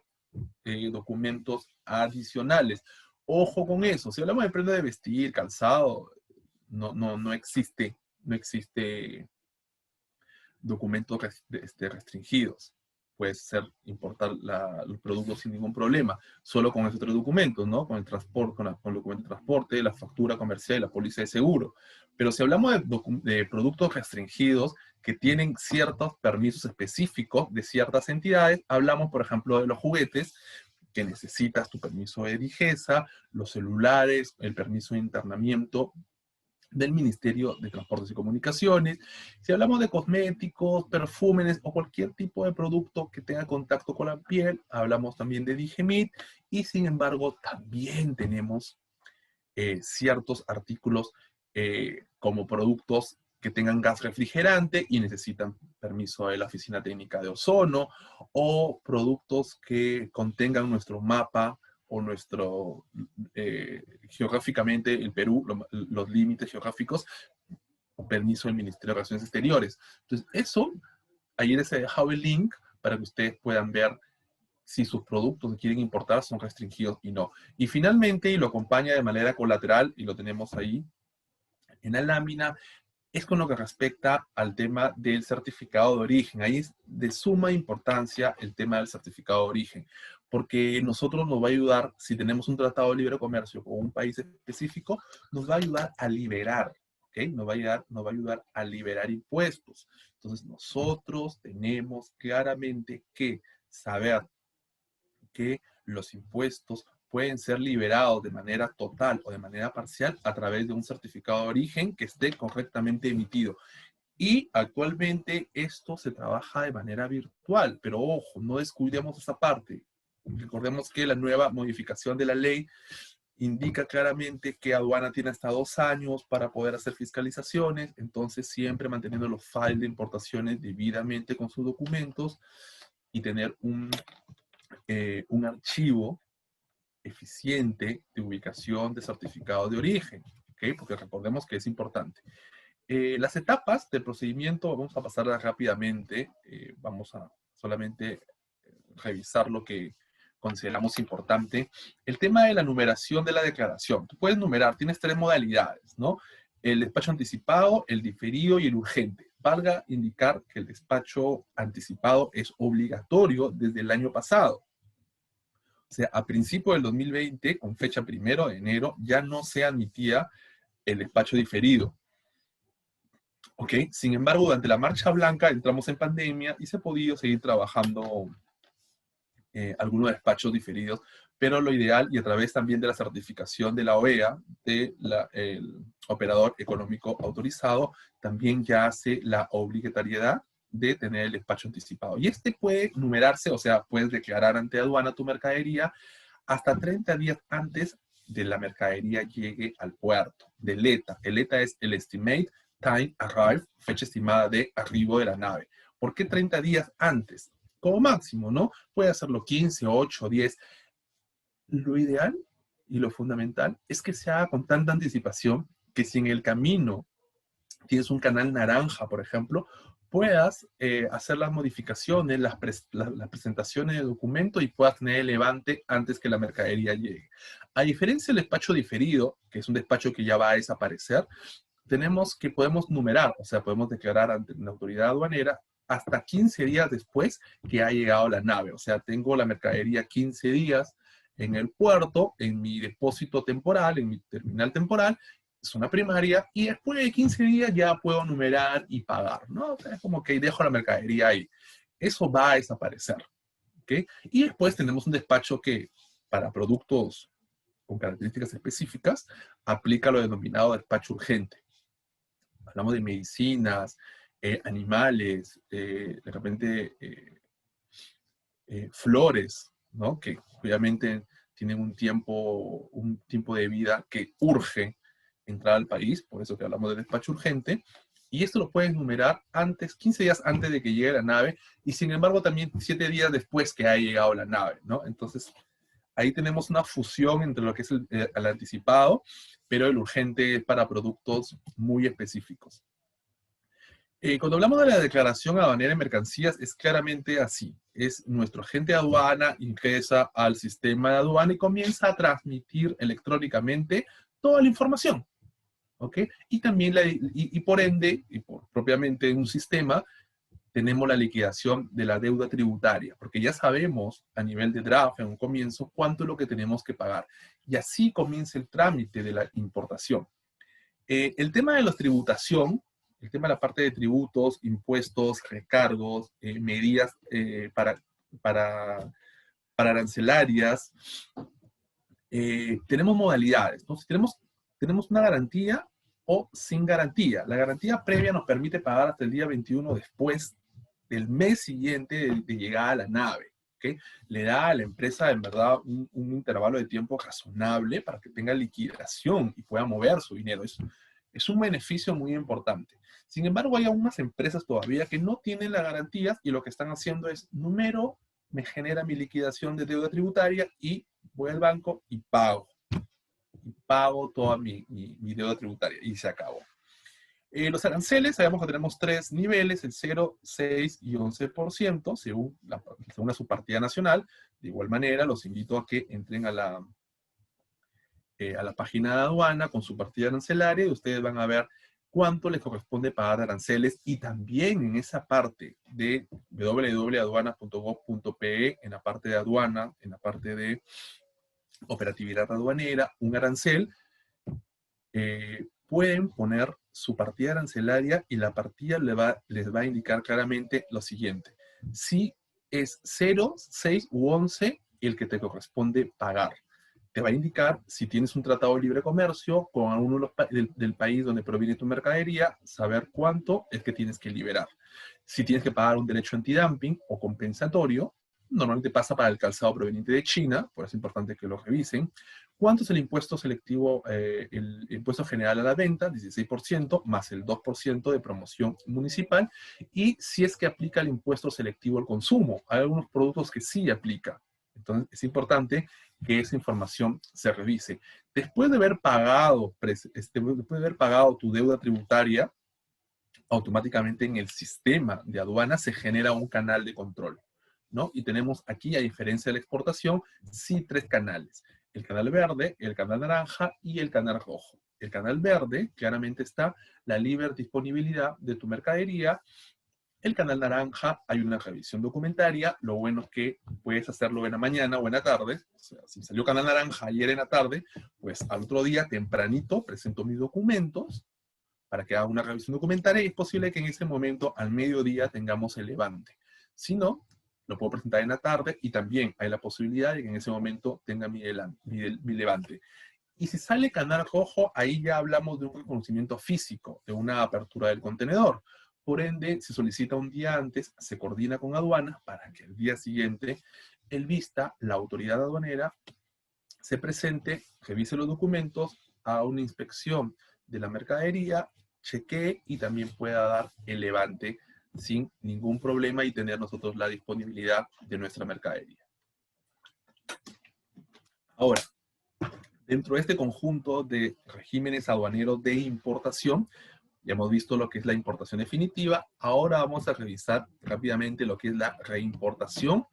documentos adicionales. Ojo con eso, si hablamos de prenda de vestir, calzado, no existe documentos restringidos. Puedes importar los productos sin ningún problema, solo con esos tres documentos, ¿no? Con el transporte, con el documento de transporte, la factura comercial y la póliza de seguro. Pero si hablamos de productos restringidos que tienen ciertos permisos específicos de ciertas entidades, hablamos, por ejemplo, de los juguetes, que necesitas tu permiso de Digesa, los celulares, el permiso de internamiento del Ministerio de Transportes y Comunicaciones. Si hablamos de cosméticos, perfumes o cualquier tipo de producto que tenga contacto con la piel, hablamos también de Digemit, y sin embargo también tenemos ciertos artículos como productos que tengan gas refrigerante y necesitan permiso de la Oficina Técnica de Ozono, o productos que contengan nuestro mapa o nuestro, geográficamente, el Perú, los límites geográficos, permiso del Ministerio de Relaciones Exteriores. Entonces, eso, ahí les he dejado el link para que ustedes puedan ver si sus productos que quieren importar son restringidos y no. Y finalmente, y lo acompaña de manera colateral, y lo tenemos ahí en la lámina, es con lo que respecta al tema del certificado de origen. Ahí es de suma importancia el tema del certificado de origen, porque nosotros nos va a ayudar, si tenemos un tratado de libre comercio con un país específico, nos va a ayudar a liberar, ¿ok? Nos va a ayudar a liberar impuestos. Entonces nosotros tenemos claramente que saber que los impuestos pueden ser liberados de manera total o de manera parcial a través de un certificado de origen que esté correctamente emitido. Y actualmente esto se trabaja de manera virtual, pero ojo, no descuidemos esa parte. Recordemos que la nueva modificación de la ley indica claramente que aduana tiene hasta 2 años para poder hacer fiscalizaciones, entonces siempre manteniendo los files de importaciones debidamente con sus documentos y tener un archivo eficiente de ubicación de certificado de origen, ¿ok? Porque recordemos que es importante. Las etapas del procedimiento vamos a pasarlas rápidamente, vamos a solamente revisar lo que consideramos importante. El tema de la numeración de la declaración. Tú puedes numerar, tienes 3 modalidades, ¿no? El despacho anticipado, el diferido y el urgente. Valga indicar que el despacho anticipado es obligatorio desde el año pasado. O sea, a principios del 2020, con fecha 1 de enero, ya no se admitía el despacho diferido. ¿Ok? Sin embargo, durante la Marcha Blanca entramos en pandemia y se ha podido seguir trabajando algunos despachos diferidos, pero lo ideal, y a través también de la certificación de la OEA, el operador económico autorizado, también ya hace la obligatoriedad de tener el despacho anticipado. Y este puede numerarse, o sea, puedes declarar ante aduana tu mercadería hasta 30 días antes de la mercadería llegue al puerto, del ETA. El ETA es el Estimate Time Arrive, fecha estimada de arribo de la nave. ¿Por qué 30 días antes? Como máximo, ¿no? Puede hacerlo 15, 8, 10. Lo ideal y lo fundamental es que se haga con tanta anticipación que si en el camino tienes un canal naranja, por ejemplo, puedas hacer las modificaciones, las presentaciones de documento y puedas tener el levante antes que la mercadería llegue. A diferencia del despacho diferido, que es un despacho que ya va a desaparecer, tenemos que podemos numerar, o sea, podemos declarar ante una autoridad aduanera hasta 15 días después que ha llegado la nave. O sea, tengo la mercadería 15 días en el puerto, en mi depósito temporal, en mi terminal temporal, es una primaria, y después de 15 días ya puedo numerar y pagar, ¿no? O sea, es como que dejo la mercadería ahí. Eso va a desaparecer, ¿ok? Y después tenemos un despacho que para productos con características específicas aplica lo denominado despacho urgente. Hablamos de medicinas, animales, de repente flores, ¿no? Que obviamente tienen un tiempo de vida que urge entrar al país, por eso que hablamos de despacho urgente, y esto lo puedes numerar antes, 15 días antes de que llegue la nave, y sin embargo también 7 días después que haya llegado la nave, ¿no? Entonces, ahí tenemos una fusión entre lo que es el anticipado, pero el urgente es para productos muy específicos. Cuando hablamos de la declaración aduanera de mercancías, es claramente así. Es nuestro agente de aduana ingresa al sistema de aduana y comienza a transmitir electrónicamente toda la información. ¿Ok? Y también, por ende, y por propiamente un sistema, tenemos la liquidación de la deuda tributaria, porque ya sabemos a nivel de draft en un comienzo cuánto es lo que tenemos que pagar. Y así comienza el trámite de la importación. El tema de la tributación, el tema de la parte de tributos, impuestos, recargos, medidas para, para arancelarias, tenemos modalidades, ¿no? Si tenemos una garantía o sin garantía. La garantía previa nos permite pagar hasta el día 21 después del mes siguiente de llegada a la nave. ¿Okay? Le da a la empresa en verdad un intervalo de tiempo razonable para que tenga liquidación y pueda mover su dinero. Es un beneficio muy importante. Sin embargo, hay algunas empresas todavía que no tienen las garantías y lo que están haciendo es, número, me genera mi liquidación de deuda tributaria y voy al banco y pago. Y pago toda mi deuda tributaria y se acabó. Los aranceles, sabemos que tenemos 3 niveles, el 0, 6 y 11%, según la subpartida nacional. De igual manera, los invito a que entren a la página de aduana con su partida arancelaria y ustedes van a ver cuánto les corresponde pagar de aranceles, y también en esa parte de www.aduanas.gov.pe, en la parte de aduana, en la parte de operatividad aduanera, un arancel, pueden poner su partida arancelaria y la partida les va a indicar claramente lo siguiente. Si es 0, 6 u 11 el que te corresponde pagar. Te va a indicar si tienes un tratado de libre comercio con alguno del país donde proviene tu mercadería, saber cuánto es que tienes que liberar. Si tienes que pagar un derecho antidumping o compensatorio, normalmente pasa para el calzado proveniente de China, por eso es importante que lo revisen. ¿Cuánto es el impuesto selectivo, el impuesto general a la venta? 16%, más el 2% de promoción municipal. Y si es que aplica el impuesto selectivo al consumo, hay algunos productos que sí aplica. Entonces, es importante que esa información se revise. Después de haber pagado, tu deuda tributaria, automáticamente en el sistema de aduana se genera un canal de control, ¿no? Y tenemos aquí, a diferencia de la exportación, sí 3 canales. El canal verde, el canal naranja y el canal rojo. El canal verde, claramente está la libre disponibilidad de tu mercadería. El canal naranja, hay una revisión documentaria. Lo bueno es que puedes hacerlo en la mañana o en la tarde. O sea, si salió canal naranja ayer en la tarde, pues al otro día, tempranito, presento mis documentos para que haga una revisión documentaria y es posible que en ese momento, al mediodía, tengamos el levante. Si no, lo puedo presentar en la tarde y también hay la posibilidad de que en ese momento tenga mi levante. Y si sale canal rojo, ahí ya hablamos de un reconocimiento físico, de una apertura del contenedor. Por ende, se solicita un día antes, se coordina con aduanas para que el día siguiente el vista, la autoridad aduanera, se presente, revise los documentos, haga una inspección de la mercadería, chequee y también pueda dar el levante sin ningún problema y tener nosotros la disponibilidad de nuestra mercadería. Ahora, dentro de este conjunto de regímenes aduaneros de importación, ya hemos visto lo que es la importación definitiva. Ahora vamos a revisar rápidamente lo que es la reimportación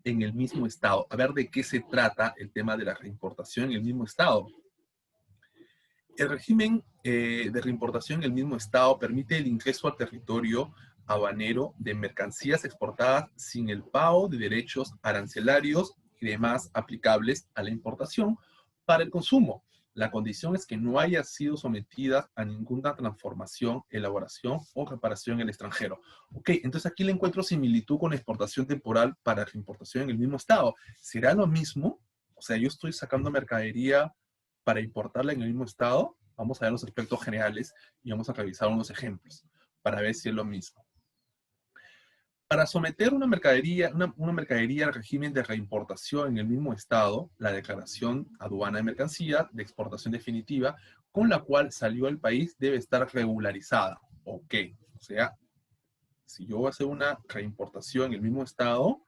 en el mismo estado. A ver de qué se trata el tema de la reimportación en el mismo estado. El régimen de reimportación en el mismo estado permite el ingreso al territorio aduanero de mercancías exportadas sin el pago de derechos arancelarios y demás aplicables a la importación para el consumo. La condición es que no haya sido sometida a ninguna transformación, elaboración o reparación en el extranjero. Ok, entonces aquí le encuentro similitud con la exportación temporal para reimportación en el mismo estado. ¿Será lo mismo? O sea, yo estoy sacando mercadería para importarla en el mismo estado. Vamos a ver los aspectos generales y vamos a revisar unos ejemplos para ver si es lo mismo. Para someter una mercadería al régimen de reimportación en el mismo estado, la declaración aduana de mercancía de exportación definitiva con la cual salió al país debe estar regularizada. Ok, o sea, si yo voy a hacer una reimportación en el mismo estado,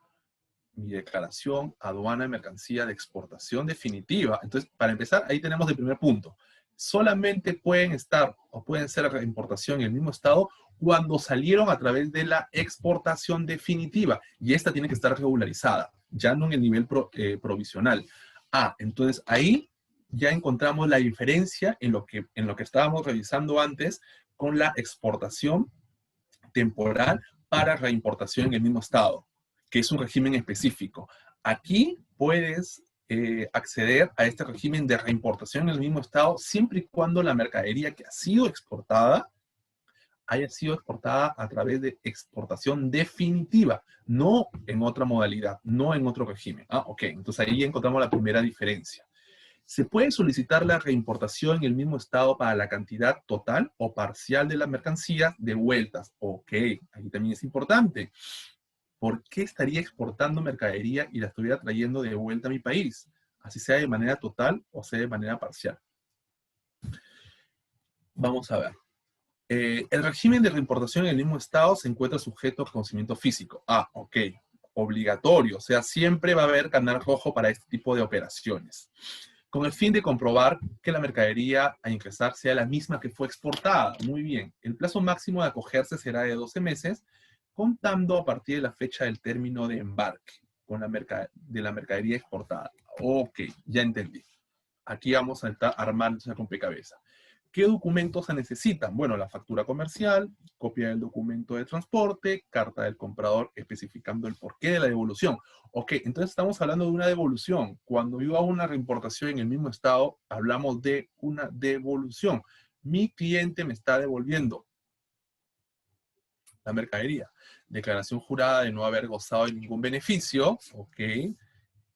mi declaración aduana de mercancía de exportación definitiva. Entonces, para empezar, ahí tenemos el primer punto. Solamente pueden estar o pueden ser reimportación en el mismo estado cuando salieron a través de la exportación definitiva. Y esta tiene que estar regularizada, ya no en el nivel provisional. Entonces ahí ya encontramos la diferencia en lo que estábamos revisando antes con la exportación temporal para reimportación en el mismo estado, que es un régimen específico. Aquí puedes acceder a este régimen de reimportación en el mismo estado siempre y cuando la mercadería que ha sido exportada haya sido exportada a través de exportación definitiva, no en otra modalidad, no en otro régimen. Ok, entonces ahí encontramos la primera diferencia. Se puede solicitar la reimportación en el mismo estado para la cantidad total o parcial de la mercancía de vueltas. Ok, aquí también es importante. ¿Por qué estaría exportando mercadería y la estuviera trayendo de vuelta a mi país? Así sea de manera total o sea de manera parcial. Vamos a ver. El régimen de reimportación en el mismo estado se encuentra sujeto a reconocimiento físico. Ok. Obligatorio. O sea, siempre va a haber canal rojo para este tipo de operaciones, con el fin de comprobar que la mercadería a ingresar sea la misma que fue exportada. Muy bien. El plazo máximo de acogerse será de 12 meses, contando a partir de la fecha del término de embarque de la mercadería exportada. Ok, ya entendí. Aquí vamos a estar armando esa rompecabezas. ¿Qué documentos se necesitan? Bueno, la factura comercial, copia del documento de transporte, carta del comprador especificando el porqué de la devolución. Ok, entonces estamos hablando de una devolución. Cuando yo hago una reimportación en el mismo estado, hablamos de una devolución. Mi cliente me está devolviendo la mercadería. Declaración jurada de no haber gozado de ningún beneficio. Ok.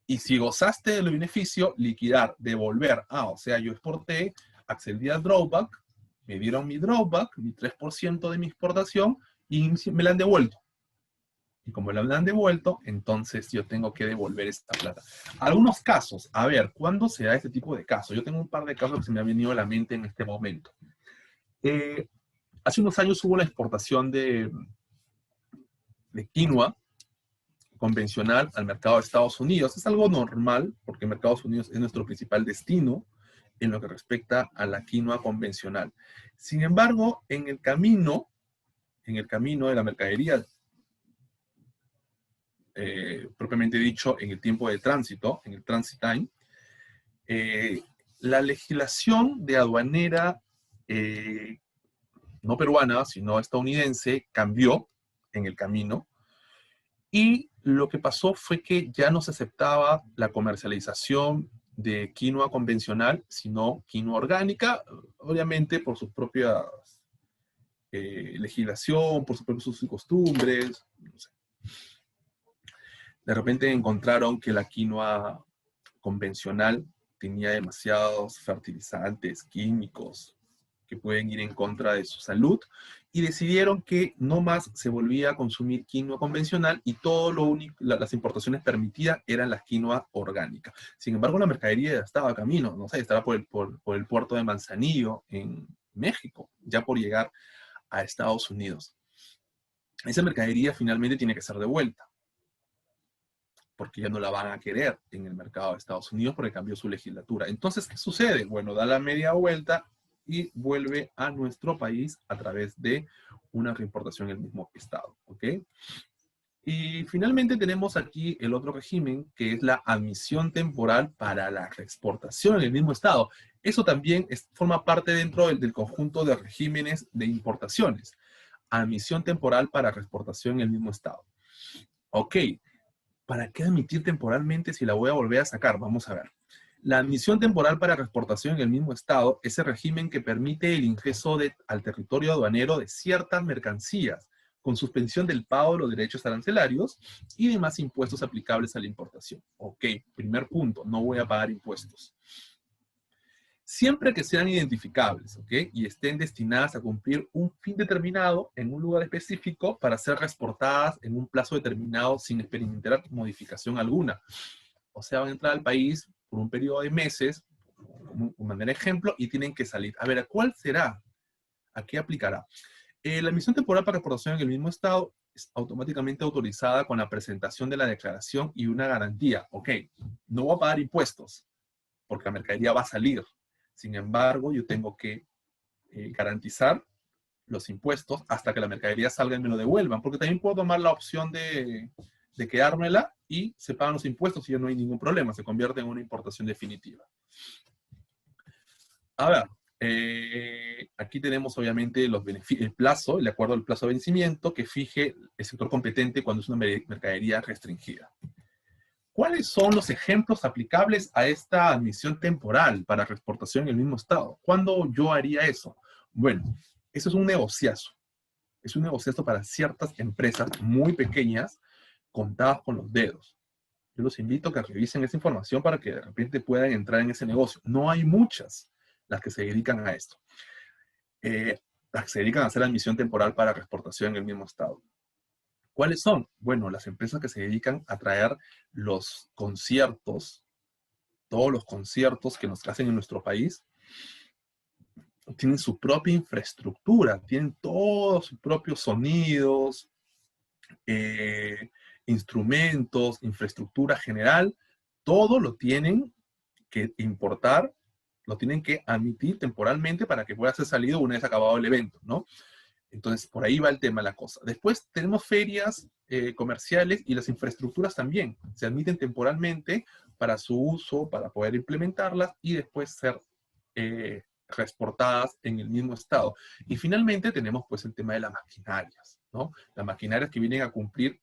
Y si gozaste del beneficio, liquidar, devolver. O sea, yo exporté, accedí al drawback, me dieron mi drawback, mi 3% de mi exportación, y me la han devuelto. Y como me la han devuelto, entonces yo tengo que devolver esta plata. Algunos casos, a ver, ¿cuándo se da este tipo de casos? Yo tengo un par de casos que se me han venido a la mente en este momento. Hace unos años hubo la exportación de quinoa convencional al mercado de Estados Unidos. Es algo normal porque el mercado de Estados Unidos es nuestro principal destino en lo que respecta a la quinoa convencional. Sin embargo, en el camino de la mercadería, propiamente dicho, en el tiempo de tránsito, en el transit time, la legislación de aduanera no peruana, sino estadounidense, cambió en el camino. Y lo que pasó fue que ya no se aceptaba la comercialización de quinoa convencional, sino quinoa orgánica, obviamente por sus propias legislación, por sus propios usos y costumbres. No sé. De repente encontraron que la quinoa convencional tenía demasiados fertilizantes químicos que pueden ir en contra de su salud, y decidieron que no más se volvía a consumir quinoa convencional y todo lo único, las importaciones permitidas eran las quinoa orgánicas. Sin embargo, la mercadería ya estaba a camino, no sé, estará por el puerto de Manzanillo en México, ya por llegar a Estados Unidos. Esa mercadería finalmente tiene que ser devuelta, porque ya no la van a querer en el mercado de Estados Unidos porque cambió su legislatura. Entonces, ¿qué sucede? Bueno, da la media vuelta y vuelve a nuestro país a través de una reimportación en el mismo estado, ¿ok? Y finalmente tenemos aquí el otro régimen, que es la admisión temporal para la reexportación en el mismo estado. Eso también forma parte dentro del conjunto de regímenes de importaciones. Admisión temporal para reexportación en el mismo estado. Ok, ¿para qué admitir temporalmente si la voy a volver a sacar? Vamos a ver. La admisión temporal para reexportación en el mismo estado es el régimen que permite el ingreso al territorio aduanero de ciertas mercancías, con suspensión del pago de los derechos arancelarios y demás impuestos aplicables a la importación. Ok, primer punto, no voy a pagar impuestos. Siempre que sean identificables, ¿ok? Y estén destinadas a cumplir un fin determinado en un lugar específico para ser reexportadas en un plazo determinado sin experimentar modificación alguna. O sea, van a entrar al país por un periodo de meses, como manera de ejemplo, y tienen que salir. A ver, ¿a cuál será? ¿A qué aplicará? La admisión temporal para exportación en el mismo estado es automáticamente autorizada con la presentación de la declaración y una garantía. Ok, no voy a pagar impuestos porque la mercadería va a salir. Sin embargo, yo tengo que garantizar los impuestos hasta que la mercadería salga y me lo devuelvan, porque también puedo tomar la opción de quedármela y se pagan los impuestos y ya no hay ningún problema, se convierte en una importación definitiva. A ver, aquí tenemos obviamente el plazo, el acuerdo del plazo de vencimiento que fije el sector competente cuando es una mercadería restringida. ¿Cuáles son los ejemplos aplicables a esta admisión temporal para reexportación en el mismo estado? ¿Cuándo yo haría eso? Bueno, eso es un negociazo. Es un negociazo para ciertas empresas muy pequeñas, contadas con los dedos. Yo los invito a que revisen esa información para que de repente puedan entrar en ese negocio. No hay muchas las que se dedican a esto. Las que se dedican a hacer admisión temporal para reexportación en el mismo estado. ¿Cuáles son? Bueno, las empresas que se dedican a traer los conciertos, todos los conciertos que nos hacen en nuestro país, tienen su propia infraestructura, tienen todos sus propios sonidos, instrumentos, infraestructura general, todo lo tienen que importar, lo tienen que admitir temporalmente para que pueda ser salido una vez acabado el evento, ¿no? Entonces, por ahí va el tema de la cosa. Después tenemos ferias comerciales y las infraestructuras también. Se admiten temporalmente para su uso, para poder implementarlas y después ser reexportadas en el mismo estado. Y finalmente tenemos pues el tema de las maquinarias, ¿no? Las maquinarias que vienen a cumplir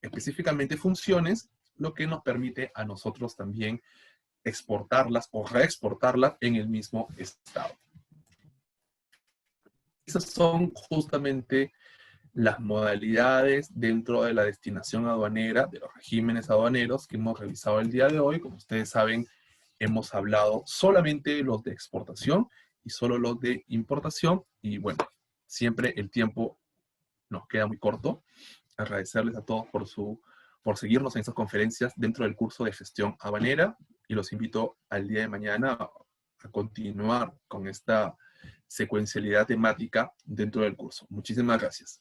específicamente funciones, lo que nos permite a nosotros también exportarlas o reexportarlas en el mismo estado. Esas son justamente las modalidades dentro de la destinación aduanera, de los regímenes aduaneros que hemos revisado el día de hoy. Como ustedes saben, hemos hablado solamente de los de exportación y solo los de importación. Y bueno, siempre el tiempo nos queda muy corto. Agradecerles a todos por seguirnos en estas conferencias dentro del curso de gestión aduanera y los invito al día de mañana a continuar con esta secuencialidad temática dentro del curso. Muchísimas gracias.